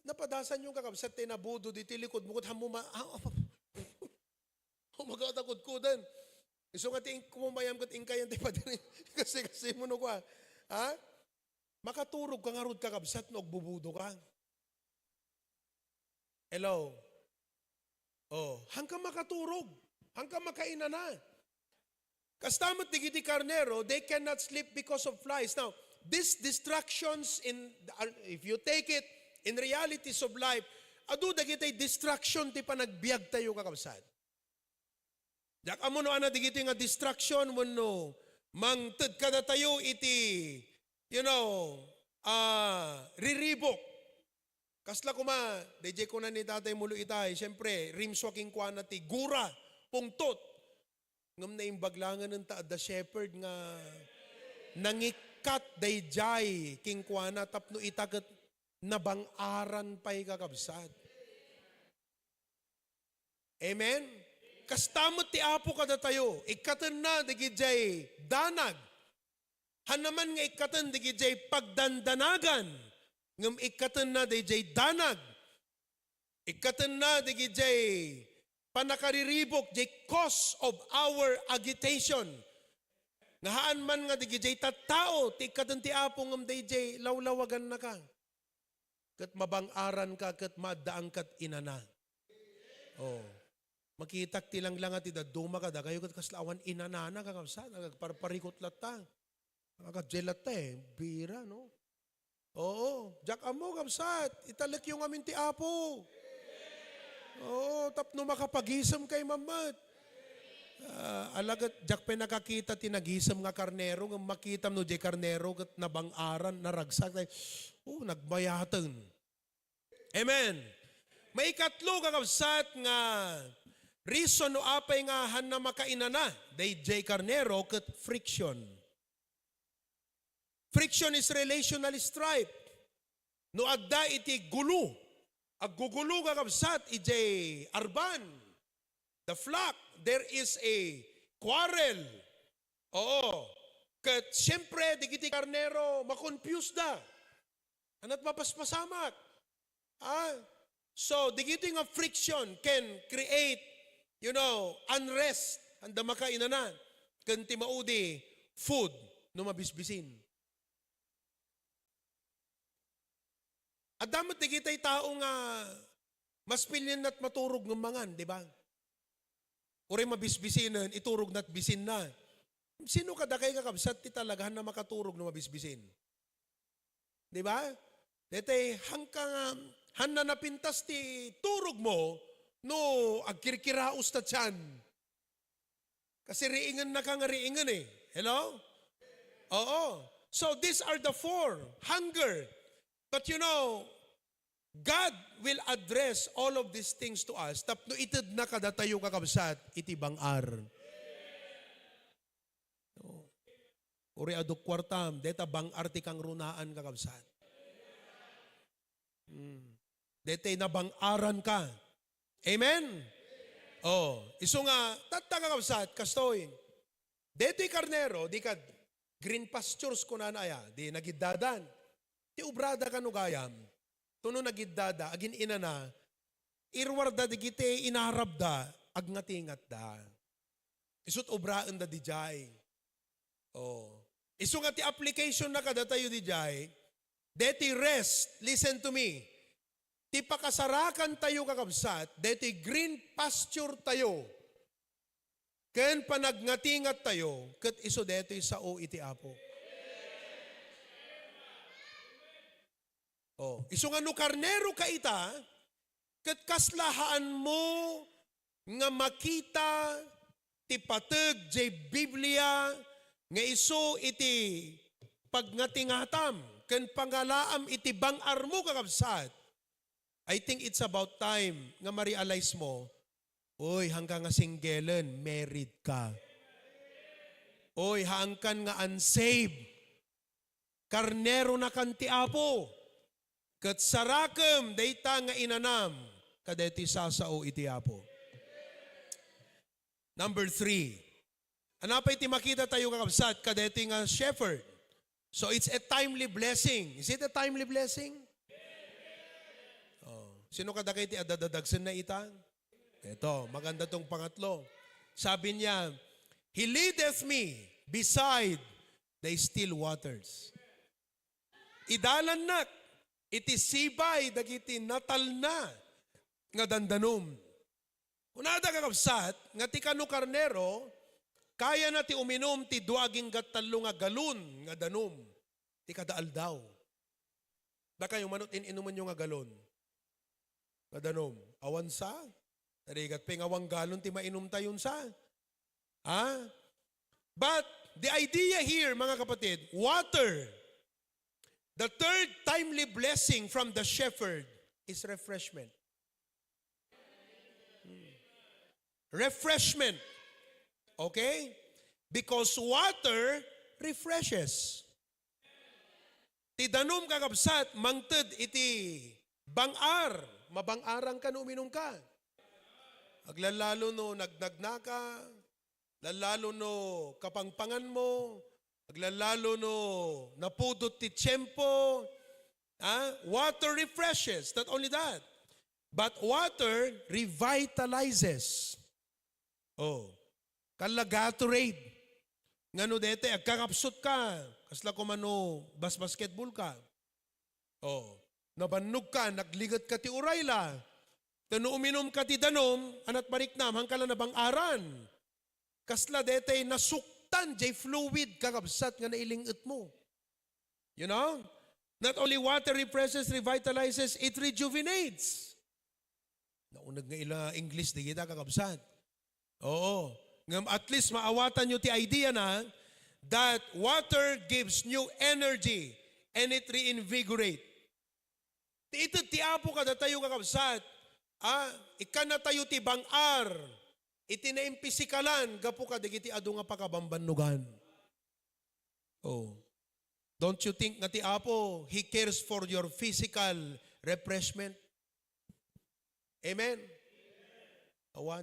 Napadasan yung kakabsat, nabudo di tilikod mo, hamuma, magkata kudkudan. Iso nga ting kumumayam kat ingkayan tayo pa din. Kasi mo no ka. Makaturog ka nga rod kakabsat, no, bubudo ka. Hello? Hanggang makaturog. Hanggang makaina na. Kastamat digiti Carnero, they cannot sleep because of flies. Now, these distractions, if you take it in realities of life, adu dagiti distraction ti panagbiag tayo kakabsat. Jak amo no ana digiti nga distraction wenno mangted kada tayo iti riribok. Kasla kuma DJ ko na ni tatay mulo itay, siyempre rimswaking kwa na ti gura pungtot. Ngam na imbaglangan ng taad the shepherd nga nangikat dayjay king kwa na tapno itagat nabangaran pa'y kakabsat. Amen? Kastamot ti apo kada tayo, ikatan na digijay danag. Hanaman nga ikatan digijay pagdandanagan. Ngam ikatan na digijay danag. Ikatan na digijay panakariribok, jay cause of our agitation. Ngahaan man nga digijay tattao, ti ikatan ti apo ngam digijay lawlawagan na ka. Kat mabangaran ka, kat madaang kat inana. Makitak tilang lang at idaduma ka, da kayo kat kaslawan inanana kakabsat, nagparparikot lata. Nagkajelat bira, no? Jak amo kabsat, italik yung amin ti apo. Tapno makapagisam kay mamat. Alagat, jak pa nakakita tinagisam nga karnero, nga makitam no jay karnero, kat nabangaran, naragsak, nagbayatan. Amen. May ikatlo kakabsat nga reason no apay nga han na makainana, DJ Carnero, kat friction. Friction is relational strife. No adda iti gulo. Aggugulo kakabsat, ijay arban. The flock, there is a quarrel. Kat siyempre, digiti Carnero, makonfuse da. Anat mapaspasamak. So, digiti nga friction can create unrest, anda makainanan, kanti maudi, food, no mabisbisin. At damat di kita'y tao nga mas pilyan na't maturog ng mangan, di ba? Uri mabisbisinan, iturog na't bisin na. Sino kada kay kakabsat ti talagahan na makaturog no mabisbisin? Di ba? Detay hangkang han na napintas ti turog mo, no, agkirkiraos ta tiyan. Kasi riingan na ka nga riingan eh. Hello? So these are the four. Hunger. But God will address all of these things to us. Tapno itid na kada tayo kakabsat, iti bangar. Uri aduk kwartam, deta bangar ti kang runaan kakabsat. Deta nabangaran ka. Amen? Iso nga, tatakakabsat, kastoy. Deto'y karnero, di ka green pastures ko na naya, di nagiddadan. Ti ubrada ka nugayam, tuno nagidada, agin ina na, irwarda di kite inaharabda, agnatingat da. Isut ubraan da di jay. Iso nga ti application na kada tayo di jay, deti rest, listen to me, ti pakasarakan tayo kakabsat, deti green pasture tayo. ken panagngatingat tayo, ket iso detoy sao iti Apo. Iso nga no karnero ka ita, ket kaslahaan mo nga makita ti pateg jay Biblia nga iso iti pagngatingatam ken pangalaam iti bangar mo kakabsat. I think it's about time nga ma-realize mo, oy, hanggang nga singgelan, married ka. Oy, hangkan nga unsaved, karnero na kanti Apo. Kat sarakam, dayta nga inanam, kadeti sasao iti Apo. Number 3, anapay ti makita tayo kakabsat, kadeti nga shepherd. So it's a timely blessing. Is it a timely blessing? Sino kada kayo ti adadadagsan na ita? Ito, maganda tong pangatlo. Sabi niya, He leadeth me beside the still waters. Idalan nak, iti sibay, dagiti natal na, nga dandanom. Unada kakabsat, nga ti kanu karnero, kaya na ti uminom ti duaging gatalo nga galon, nga danom. Ti kadaal daw. Da kayo manot inuman nyo nga galon. Kadanom, awan sa? Tarigat pingawang galon ti mainom tayon sa? But the idea here, mga kapatid, water. The third timely blessing from the shepherd is refreshment. Refreshment. Okay? Because water refreshes. Ti danom kakabsat, mangted iti bangar. Mabangarang ka no uminom ka. Aglalalo no nagdagna ka, lalalo no kapangpangan mo, aglalalo no napudot ti tiyempo. Water refreshes. Not only that, but water revitalizes. Kalagatorade. Ngano dete, agkakapsot ka. Kasla kumano, basketball ka. Nabannog ka, nagligat ka ti urayla. Tano uminom ka ti danom, anat mariknam, hangkala na bang aran. Kasla dete, nasuktan, jay fluid, kakabsat nga nailingit mo. You know? Not only water refreshes, revitalizes, it rejuvenates. Naunag nga ila English, di kita kakabsat. Oo. At least maawatan nyo ti idea na that water gives new energy and it reinvigorate. Ito ti Apo kada tayo kakabsat. Ikan na tayo ti bangar. Iti na impisikalan. Gapo ka digiti ado nga pakabambanugan. Don't you think nga ti Apo, He cares for your physical refreshment? Amen?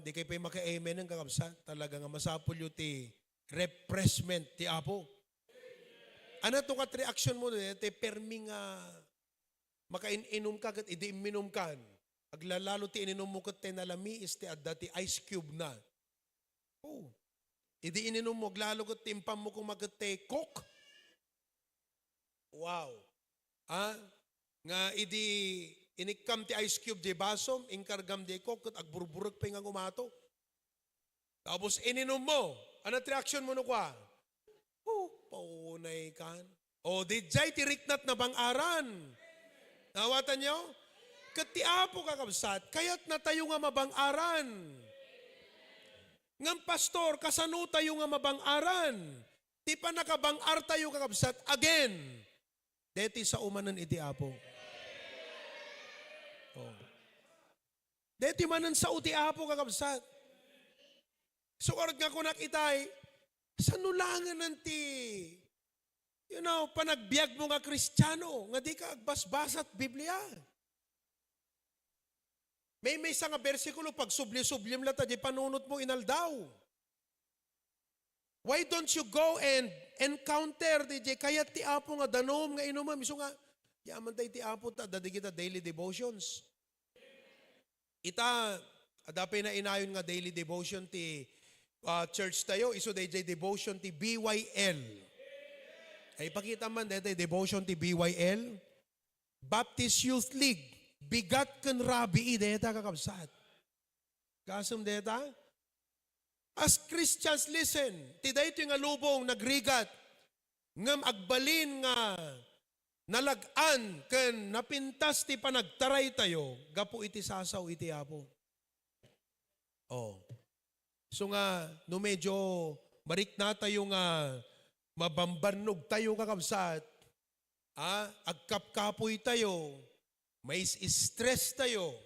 Di kayo pa yung maka-amen ng kakabsat. Talaga nga masapul yung ti refreshment ti Apo. Ano itong kat-reaction mo? Ti permi nga makain-inom ka kat idi iminom kan. Aglalalo ti ininom mo kat tenalami is ti adda ti ice cube na. Idi ininom mo, aglalo kat timpam mo kung magat ti coke. Wow. Nga idi inikam ti ice cube di basom, inkargam di coke kat agburburag pa nga gumato. Tapos ininom mo, ano reaction mo no kwa? Paunay kan. Di jay ti riknat na bangaran. Nawatan nyo? Kat ti Apo kakabsat, kayat na tayo nga mabangaran. Ngam pastor, kasano tayo nga mabangaran. Ti pa nakabangar tayo kakabsat, again. Deti sa umanan iti Apo. Deti manan sa uti Apo kakabsat. So orad nga kunak itay, sa nulangan nanti, panagbiag mo nga Kristiyano, nga di ka agbasbasat Biblia. May isa nga bersikulo, pag sublim-sublim lata, di panunot mo inaldaw. Why don't you go and encounter, di kaya ti Apo nga danom nga inumam, iso nga, yaman tayo ti Apo, dadi kita daily devotions. Adapay na inayon nga daily devotion ti church tayo, iso day devotion ti BYL. Ay pakita man dete devotion ti BYL, Baptist Youth League, bigat ken rabi deta kakabsat. Kasum deta, As Christians, listen, tiday ito nga lubong nagrigat, ngam agbalin nga nalagaan ken napintas ti panagtaray tayo, gapo iti sasaw iti apo. Oh. So nga, no medyo marik na tayo nga mabambanog tayo kakabsat, agkapkapoy tayo, may stress tayo,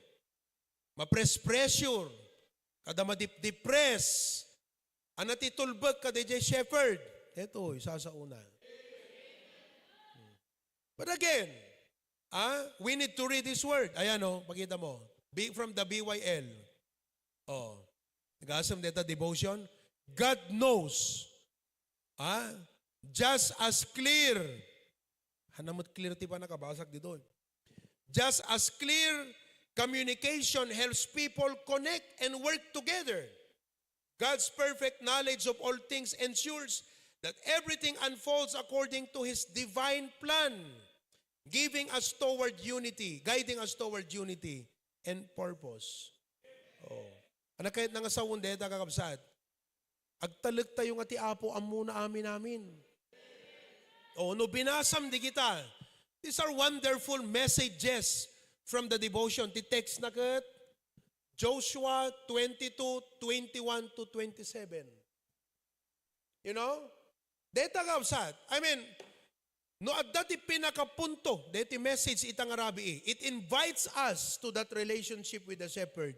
ma-pressure, kada madip-depress, anatitulbag ka DJ Shepherd. Ito, isa sa una. But again, we need to read this word. Ayan o, pakita mo. From the BYL. Oh, nag-asam dito devotion. God knows. Just as clear. Hanamot clear ti pa nakabasag dito. Just as clear communication helps people connect and work together. God's perfect knowledge of all things ensures that everything unfolds according to His divine plan, guiding us toward unity and purpose. Oh. Ano kahit nga sa wundeta kakabsat, agtalag tayo nga ti Apo amuna amin. Oh, no binasam di kita. These are wonderful messages from the devotion. Ti text na kat, Joshua 22:21 to 27. You know? Deta kakabsat. I mean, no adda ti pinakapunto, deti message itang Arabi. It invites us to that relationship with the shepherd.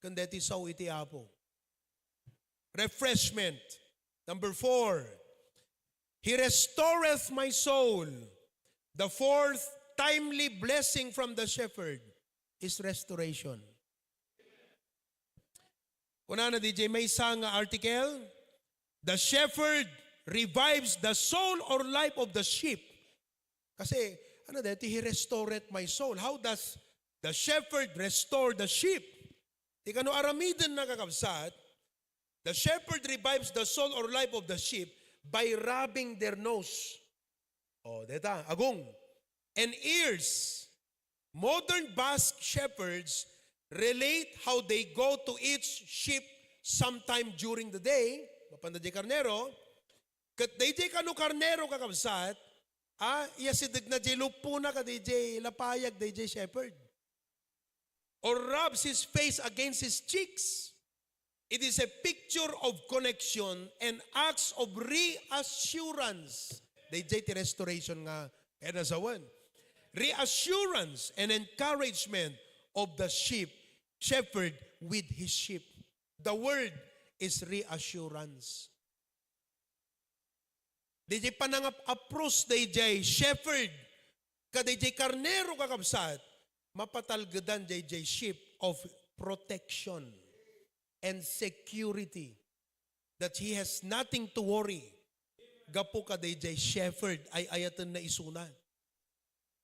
Kandeti saw iti Apo. Refreshment. Number 4, He restoreth my soul. The fourth timely blessing from the shepherd is restoration. Kuna na DJ, may isang article, the shepherd revives the soul or life of the sheep. Kasi, ano dito, He restored my soul. How does the shepherd restore the sheep? Di kano aramidin na kakabsat, the shepherd revives the soul or life of the sheep by rubbing their nose. Oh, deta, agong. And ears. Modern Basque shepherds relate how they go to each sheep sometime during the day. Mapanda di karnero. Kat DJ kano karnero kakabsat, iya sidig na di lupo na ka DJ lapayag DJ shepherd. Or rubs his face against his cheeks. It is a picture of connection and acts of reassurance. DJ ti restoration nga kaya nasawan. Reassurance and encouragement of the shepherd with his sheep. The word is reassurance. DJ panangap-approach DJ shepherd ka DJ karnero kakabsat, mapatalgadan DJ sheep of protection and security, that he has nothing to worry. Gapo ka DJ shepherd ay ayatan na isuna.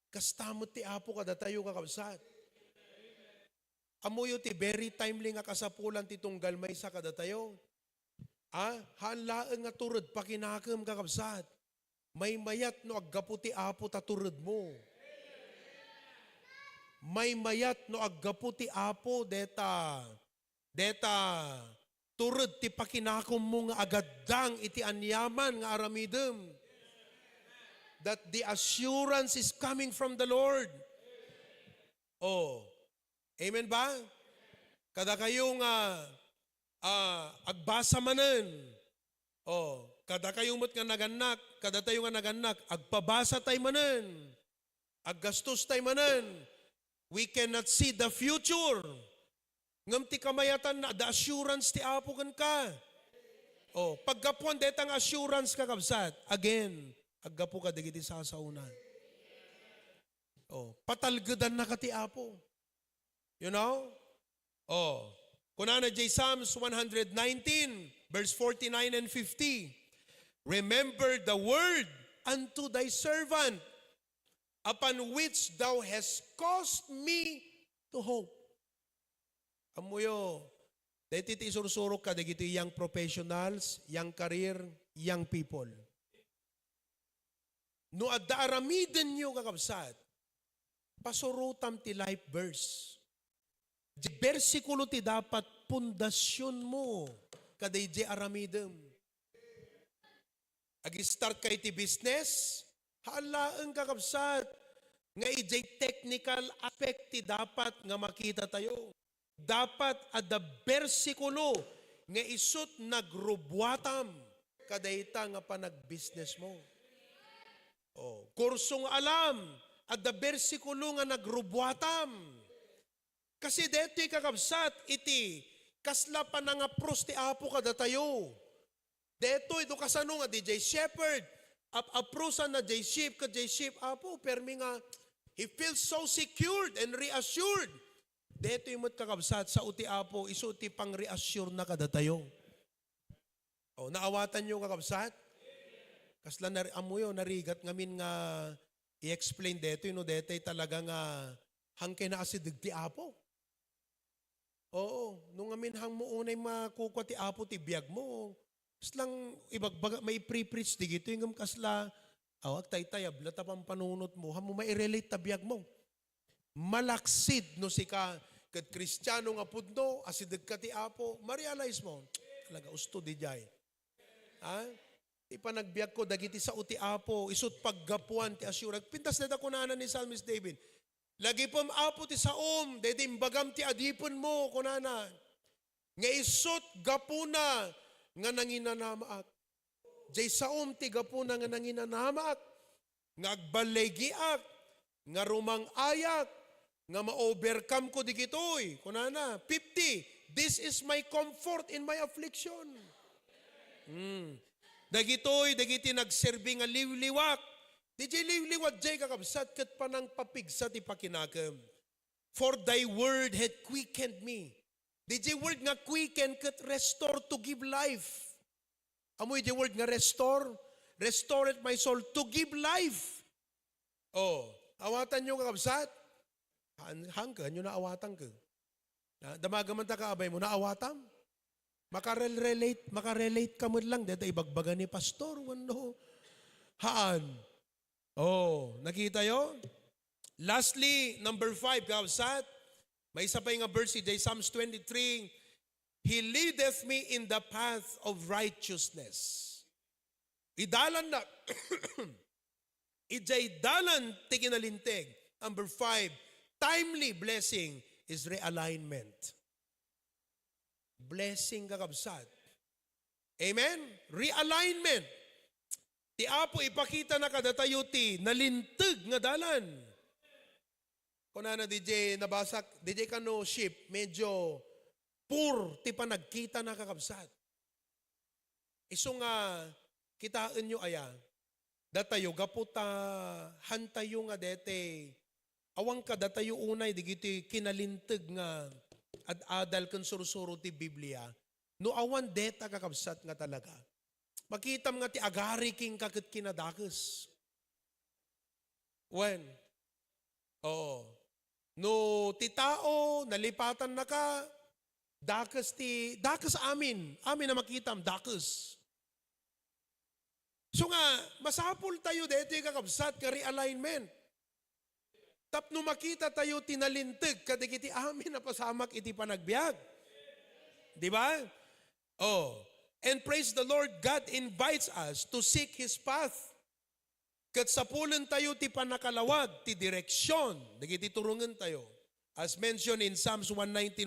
Kastamot ti Apo kada tayo kakabsat. Amuyo ti very timely nga kasapulan ti tunggal may sa kada tayo. Hanlaan nga turod pakinakam kakabsat. May mayat no aggapo ti Apo taturod mo. May mayat no aggapo ti Apo deta turod ti pakinakom mo nga agaddang iti anyaman nga aramidem. That the assurance is coming from the Lord. Oh, amen ba? Kada kayong agbasa manen. Oh, kada kayong mat nga naganak, kada tayo nga naganak, agpabasa tayo manen. Aggastos tayo manen. We cannot see the future. Ngam ti kamayatan na, the assurance ti Apo kan ka. Oh, paggapuan detang assurance ka kabsat. Again, aggapo ka digiti sasauna. Oh, patalgadan na ka ti Apo. You know? Oh, kunana J Psalms 119 verse 49 and 50. Remember the word unto thy servant, upon which thou hast caused me to hope. Amuyo, dahil iti isursurok ka, dahil ito young professionals, young career, young people. No adda aramiden nyo kakabsat, pasurutam ti life verse. Di versikulo ti dapat pundasyon mo kaday aramidem. Ag-start kay ti business, halaan kakabsat, nga ijay technical aspect ti dapat nga makita tayo. Dapat ada bersikulo nga isut nagrubwatam kadayta nga panag-business mo. Oh, kursong alam ada bersikulo nga nagrubwatam. Kasi deto'y kakabsat iti kasla pa nga pros ti apo kada tayo. Deto'y do kasano nga DJ Shepherd aprosan na J Sheep ka J Sheep apo permi nga he feels so secured and reassured. Deto'y mo't kakabsat sa uti apo iso ti pang reassure na kada tayo. O naawatan nyo kakabsat? Kasla na amuyo narigat ngamin nga i-explain deto'y no deto'y talaga nga hangke na asidig ti apo. Oo, nung amin hang mo unay makukwa ti apo ti biyag mo. Kaslang ibagbaga, may pre-preach di gito yung kasla, awag tay-tay, ablata pang panunot mo, hamo mai-relate ta biyag mo. Malaksid no si ka, kat Kristiyano nga pudno, asidig ka ti apo, ma-realize mo, talaga usto di jay. Ha? Ipanagbiag ko, dagiti sa uti apo, isut paggapuan ti asyurag. Pintas na kunana ni Psalmist David. Lagi pom apo ti saom, dede imbagam ti adipon mo, kunana. Nga isut gapuna, nga nanginanamaak. Jay saom ti gapuna nga nanginanamaak. Nga agbalegiak, nga rumang ayak, nga ma-overcome ko di kitoy. Kunana, 50, this is my comfort in my affliction. Dagitoy, dagiti nagserbi nga liwliwak. Di jay liwliwak jay kakabsat kat panang papigsa ti pakinagam. For thy word had quickened me. Di jay word nga quicken kat restore to give life. Amoy jay word nga restore. Restored my soul to give life. Oh, awatan nyo kakabsat. Hangka, nyo na awatan ka. Damagaman ta kaabay mo, na awatam. Makarelate ka mo lang. Dito ibagbaga ni pastor. Wano. Haan. Oh, nakita yo? Lastly, number 5, kabsat. May isa pa yung verse si Psalms 23. He leadeth me in the path of righteousness. Idalan na. Ijay dalan tiginalintig. Number 5, timely blessing is realignment. Blessing kakabsat. Amen? Realignment. Ti apo ipakita na kada tayo ti nalintag nga dalan. Kung na DJ nabasak, DJ kano ship, medyo poor ti pa nagkita na kakabsat. Iso nga kitaan nyo aya, datayo gaputa hantayo nga dete, awang ka datayo unay, digiti kinalintag nga ad-adal kan sursuro ti Biblia, no awan deta kakabsat nga talaga. Makitam nga ti agari king kakit kinadakes. When? Oo. No ti tao, nalipatan na ka, dakes amin na makitam, dakes. So nga, masapul tayo dito yung kakabsat ka realignment. Tapno makita tayo tinalintig, kadigiti amin na pasamak iti panagbiag. Di ba? Oh. And praise the Lord, God invites us to seek His path. Kat sapulan tayo ti panakalawag, ti direksyon, dagiti turungan tayo. As mentioned in Psalms 119:105.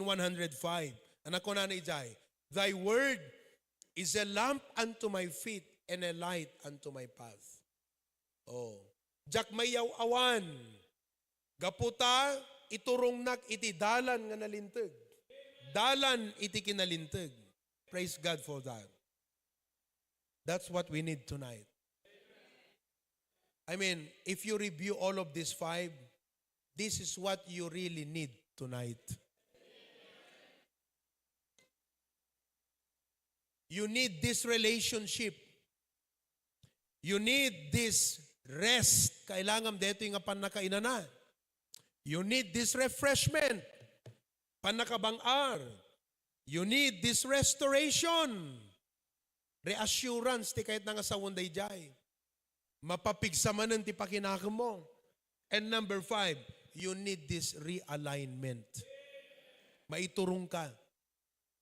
Anak ko na ijay, thy word is a lamp unto my feet and a light unto my path. Oh. Jak mayaw awan, gaputa, iturongnak iti dalan nga nalintag. Dalan iti kinalintag. Praise God for that. That's what we need tonight. I mean, if you review all of these 5, this is what you really need tonight. You need this relationship. You need this rest. Kailangan dito yung panakainan na. You need this refreshment. Panakabangar. You need this restoration. Reassurance ti kahit nga sa wunday jay. Mapapigsamanan ti pakinakam mo. And number 5, you need this realignment. Maiturong ka.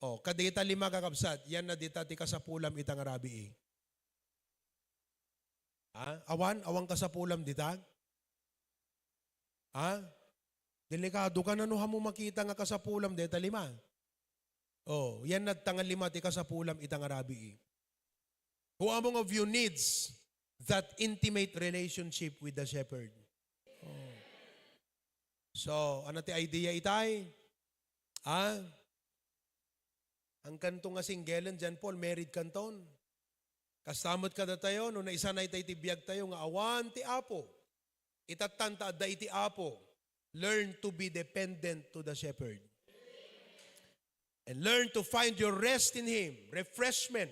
O, kadita 5 kakabsat, yan na dita ti kasapulam itang arabi. Ha? Awang kasapulam dita? Ha? Delikado ka na no mo makita nga kasapulam dita 5. Oh, yan na tangal 5 ti kasapulam itang arabi. Who among of you needs that intimate relationship with the shepherd? Oh. So, ano ti idea itay? Ang kanto nga singgelan dyan, Paul, married kanton. Kastamot ka na tayo, no na isa na itay tibiyag tayo, nga awan ti apo. Itatanta da iti apo. Learn to be dependent to the shepherd. And learn to find your rest in Him, refreshment,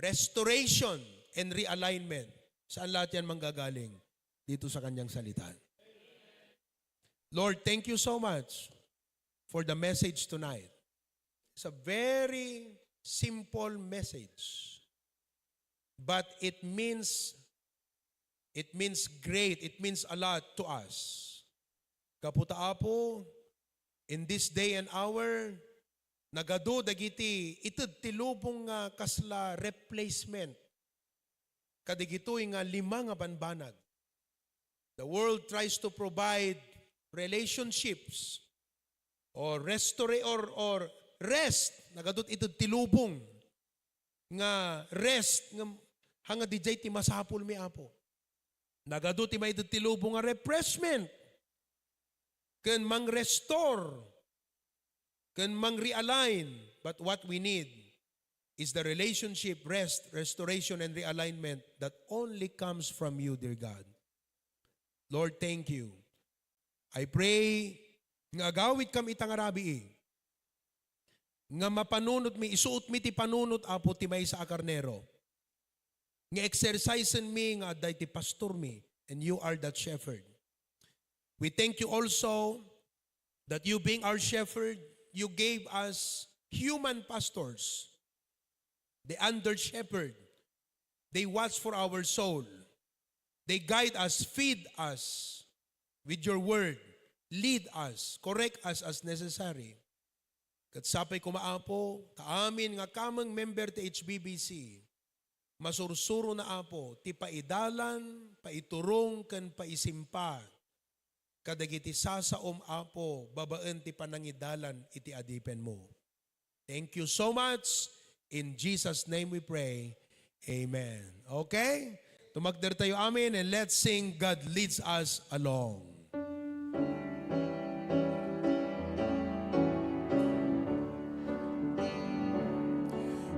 restoration, and realignment. Saan lahat yan manggagaling? Dito sa kanyang salita. Lord, thank you so much for the message tonight. It's a very simple message. But it means great. It means a lot to us. Kaputa Apo, in this day and hour, nagado dagiti itud tilubong nga kasla replacement. Kadigitoy nga 5 nga banbanag. The world tries to provide relationships or rest. Nagadot itud tilubong nga rest nga hanga dijay ti masapul mi Apo. Nagadot ti may itud tilubong nga refreshment. Ken mang-restore, ken mang-realign. But what we need is the relationship, rest, restoration, and realignment that only comes from you, dear God. Lord, thank you. I pray nga agawit kam itang arabi nga mapanunot mi, isuot mi ti panunot Apo ti may sa akarnero. Nga exercisen mi nga aday ti pastor mi, and you are that shepherd. We thank you also that you being our shepherd, you gave us human pastors, the under shepherd. They watch for our soul. They guide us, feed us with your word, lead us, correct us as necessary. Katsapay kumaapo, kaamin nga kamang member ti HBBC, masursuro na Apo, ti paidalan, paiturong, kan paisimpa, kadagiti sasaom Apo, babaan ti panangidalan iti adipen mo. Thank you so much. In Jesus' name we pray. Amen. Okay? Tumagder tayo amin and let's sing God Leads Us Along.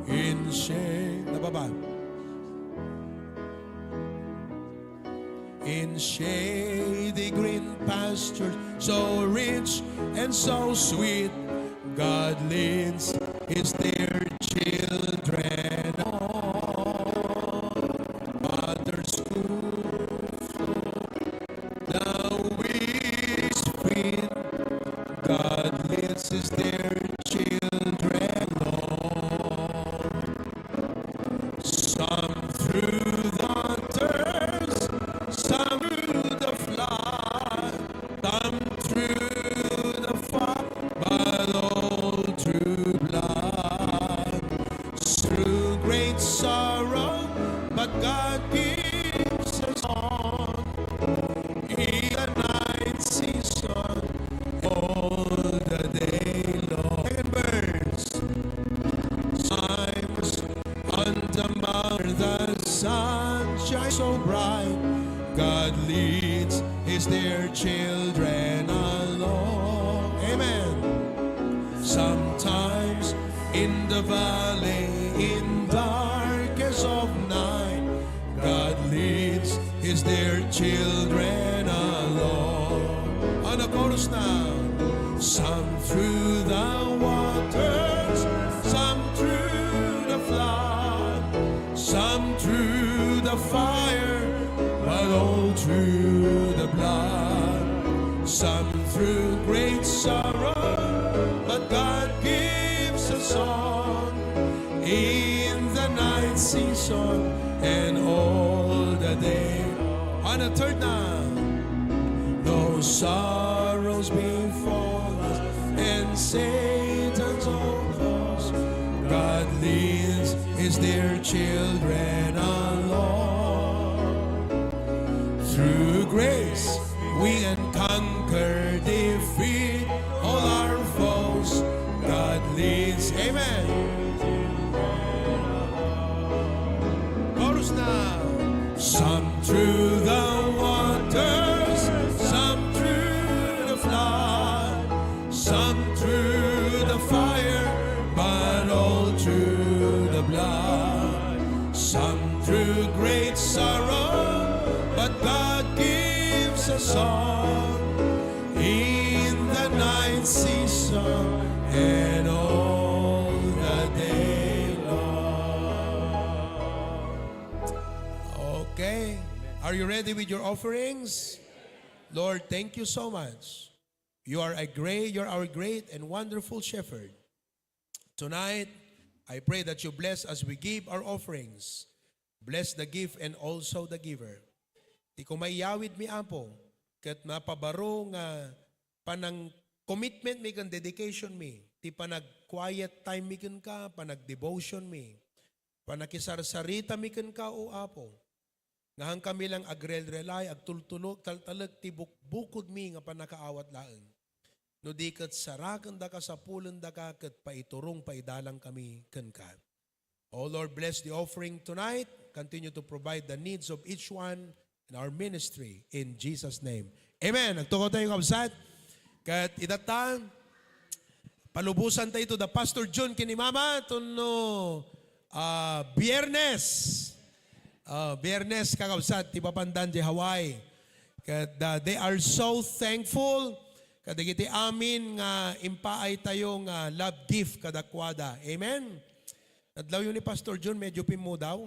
In shade, nababa. In shady green pastures, so rich and so sweet, God leads His dear children on. Others who the weeds feed, God leads His dear children on. Some through the thirst, some through the flood, some through the fire, but all through blood. Through great sorrow, but God keeps us on. In the night season, all the day long. Second verse. Times on the mountain, the sun shines so bright. God leads His dear children along. Amen. Sometimes in the valley, in darkest of night, God leads His dear children along. On the chorus now. Some through the waters, some through the flood, some through the fire, but all through the blood. Some through great sorrow, but God gives a song in the night season and all the day. On the third now, though sorrows befall us and Satan's own dear children alone. Through grace we can conquer, defeat all our foes. God leads. Amen. Chorus now. Some through the waters, some through the flood, some through the fire, but all through the blood. Some through great sorrow, but God gives a song in the night season and all the day long. Okay. Are you ready with your offerings? Lord, thank you so much. You're our great and wonderful shepherd. Tonight, I pray that you bless as we give our offerings. Bless the gift and also the giver. Ti kumayawid mi apo, ket napabaro nga panang commitment mi kan dedication mi, ti panag quiet time mi kan ka, panag devotion mi, panakisarsarita mi kan ka o apo. Ngahang kami lang agrel-relay, agtultulog, taltalag, tibuk-bukod mi nga panakaawat laeng. No di kat sarakan da ka sa pulan da ka, kat paiturong paidalang kami kan ka. Oh Lord, bless the offering tonight. Continue to provide the needs of each one in our ministry. In Jesus' name. Amen. Nagtuko tayo kabsat. Kat idata, palubusan tayo to the Pastor John kinimama, tuno Biyernes. Biyernes kakabsat, tipapandan di Hawaii. Kat they are so thankful. Kadagiti amin nga impaay tayo nga love gift kadakwada. Amen. Nadlaw yun ni Pastor John, medyo pimo daw.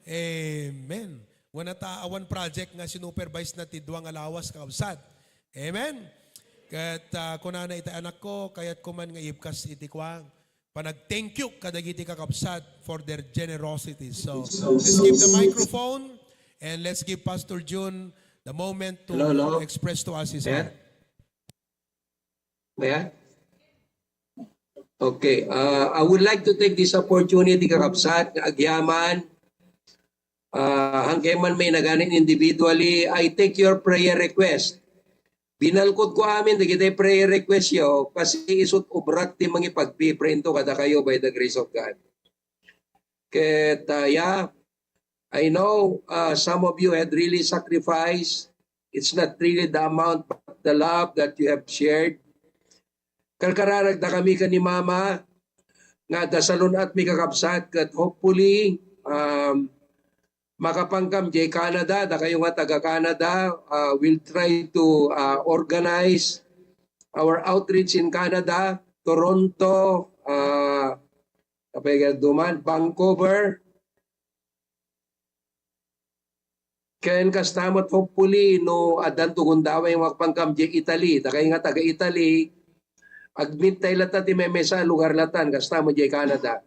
Amen. Awan project nga sinupervise na tidwang alawas kakabsat. Amen. Kat kunana ita anak ko, kayat kuman nga ibkas itikwang. Panag-thank you kadagiti kakabsat for their generosity. So, let's give the microphone and let's give Pastor John the moment to express to us his heart.
Yeah? Okay. I would like to take this opportunity, kakabsat, agyaman, hanggang man may naganin individually, I take your prayer request. Binalkot ko amin, dagitay prayer request yo, kasi isut ubrak ti mga pagpiprinto kada kayo by the grace of God. Ket, yeah, I know some of you had really sacrificed. It's not really the amount, but the love that you have shared. Kalkararag na kami ka ni Mama, nga dasalon at may kakabsat, kat hopefully, makapangkam jay Canada, da kayo nga taga-Canada, we'll try to organize our outreach in Canada, Toronto, Vancouver, ken kastamot hopefully no adan tugundawa yung makapangkam jay Italy, da kayo nga taga-Italy, agmit tayo lata ti memesa lugar latan, kastamot jay Canada.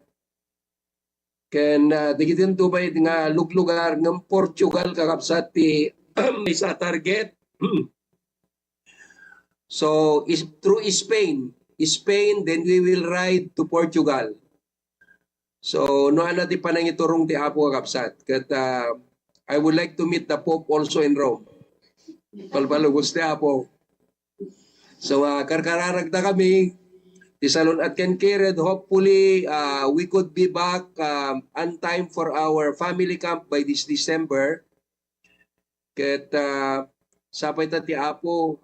Ken digitin tubay nga luglugar ng Portugal kakabsat ti may sa target. So through Spain, then we will ride to Portugal. So no ana ti panangiturong ti Apo kakabsat. Ket I would like to meet the Pope also in Rome. Palpalugos ti Apo. So karkararag na kami. Tisalon at Ken Kired, hopefully we could be back on time for our family camp by this December. Ket sapay ta ti Apo,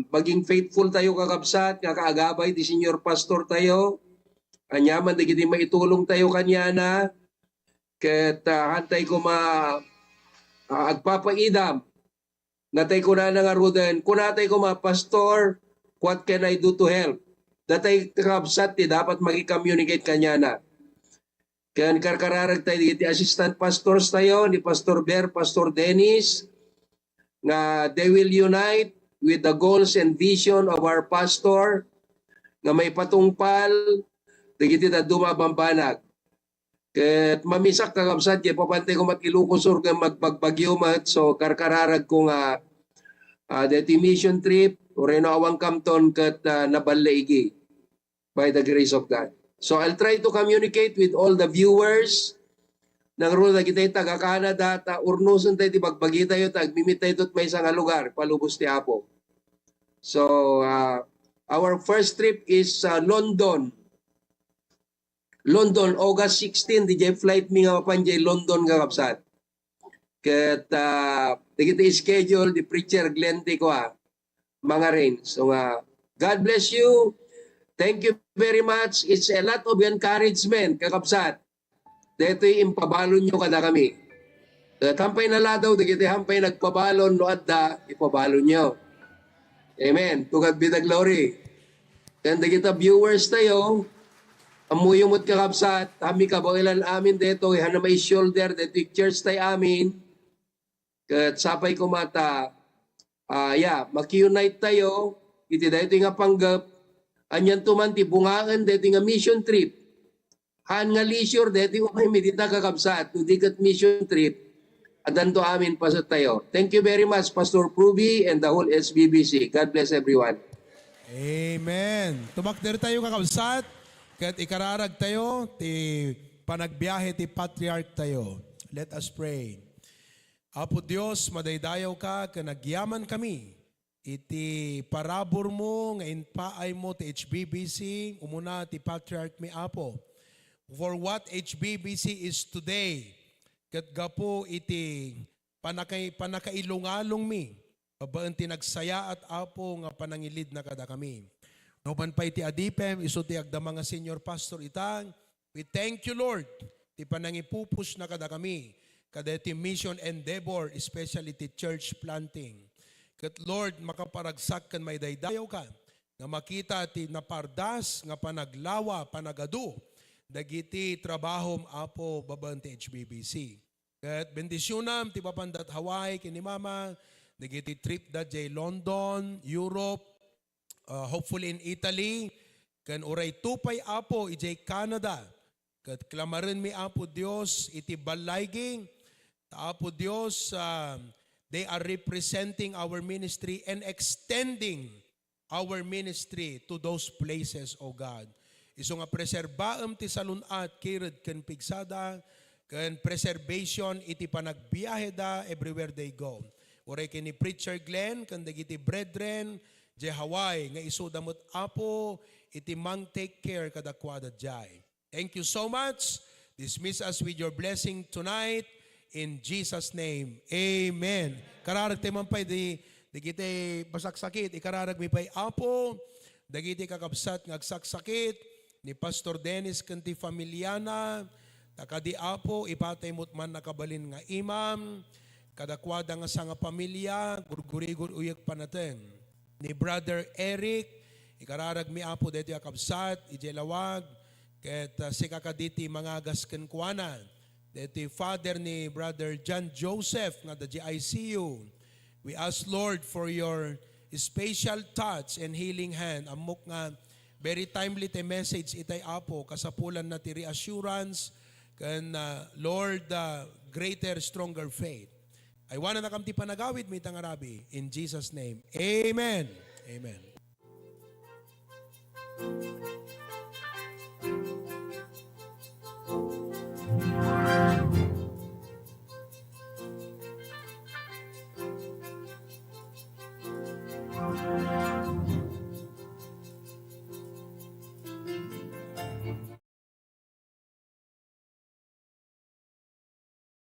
maging faithful tayo kakabsat, nga kaagabay di senior pastor tayo. Anyaman digiti maitulong tayo kanya na. Ket hantay ko agpapaidam. Natay ko na nga ruden, kunatay ko pastor, what can I do to help? Datay kakabsat ti dapat maki-communicate kanya na. Kaya karkararag tayo di assistant pastors tayo, ni Pastor Ber, Pastor Dennis, nga they will unite with the goals and vision of our pastor, nga may patungpal, digiti na dumabambanag. Kaya mamisak kakabsat, kaya papantay ko matilukosor ka magpagbagyo mat, so karkararag ko nga the mission trip, o reno awang kamton kat nabalaigi by the grace of God. So I'll try to communicate with all the viewers ng rula kita taga Canada, ta urnuson tayo, bagbagi tayo, tagmimit tayo may isang lugar, palubos ti Apo. So, our first trip is London. London, August 16, di flight mi nga mapanjay London kakapsat. Kat, di kita schedule, di preacher Glenn ko mga rain. So, God bless you. Thank you very much. It's a lot of encouragement, kakapsat. Dito impabalon nyo kada kami. Tampay na ladaw, di kita hampay nagpabalon, no adda, ipabalon nyo. Amen. To God be the glory. Then di kita viewers tayo, amuyumot kakapsat, kami kabangilan amin dito, ihana may shoulder, dito church tayo amin. Kat sapay ko mata, maki-unite tayo, iti dito nga panggap, anyan tumanti, bungaan dito nga mission trip. Han nga leisure, dito may medita kakapsat, tudikat mission trip, adan to amin pasat tayo. Thank you very much, Pastor Pruby and the whole SBBC. God bless everyone.
Amen. Tumakder tayo kakabsat, kat ikararag tayo, ti panagbiyahe ti patriarch tayo. Let us pray. Apo Dios, madaydayaw ka, kanagyaman kami, iti parabor mo, ngayon paay mo ti HBBC, umuna ti patriarch mi Apo. For what HBBC is today, kat gapo iti panakailungalong mi, babaan tinagsaya at Apo nga panangilid na kada kami. Nopan pa iti adipem, iso ti agda mga senior pastor itang, we thank you Lord, ti panangipupus na kada kami, kada iti mission endeavor, especially ti church planting. Kat Lord, makaparagsak kan may daydayaw ka, nga makita ti napardas, nga panaglawa, panagadu, dagiti trabahom Apo babaan ti HBBC. Kat bendisyonam ti papandat Hawaii kini Mama, dagiti trip da jay London, Europe, hopefully in Italy, kan uray tupay Apo ijay Canada. Kat klamarin mi Apo Dios iti balayging, Apo Dios, they are representing our ministry and extending our ministry to those places, O God. Iso nga preserbaam ti salunat kirid ken pigsada ken preservation iti panagbiyahe da everywhere they go. Uray kini Preacher Glenn ken dagiti brethren je Hawaii nga isu damot Apo iti mang take care kadakwada jay. Thank you so much. Dismiss us with your blessing tonight in Jesus name. Amen. Kararag tayo man pa'y digiti basaksakit, ikararag mi pa'y Apo, dagiti kakabsat ngagsaksakit, ni Pastor Dennis kanti Familiana, takadi Apo, ipatay mo't man nakabalin nga imam, kadakwada nga sa nga pamilya, gurgurigur uyak panaten. Ni Brother Eric, ikararag mi Apo, dito kakabsat, ijelawag, ket si kakaditi mga gasken kuana, dito father ni Brother John Joseph, nga da GICU. We ask Lord for your special touch and healing hand, amok nga, very timely te message itay Apo, kasapulan na ti reassurance, kan Lord, greater, stronger faith. I wanna na kamti panagawid, may tangarabi. In Jesus' name, Amen. Amen.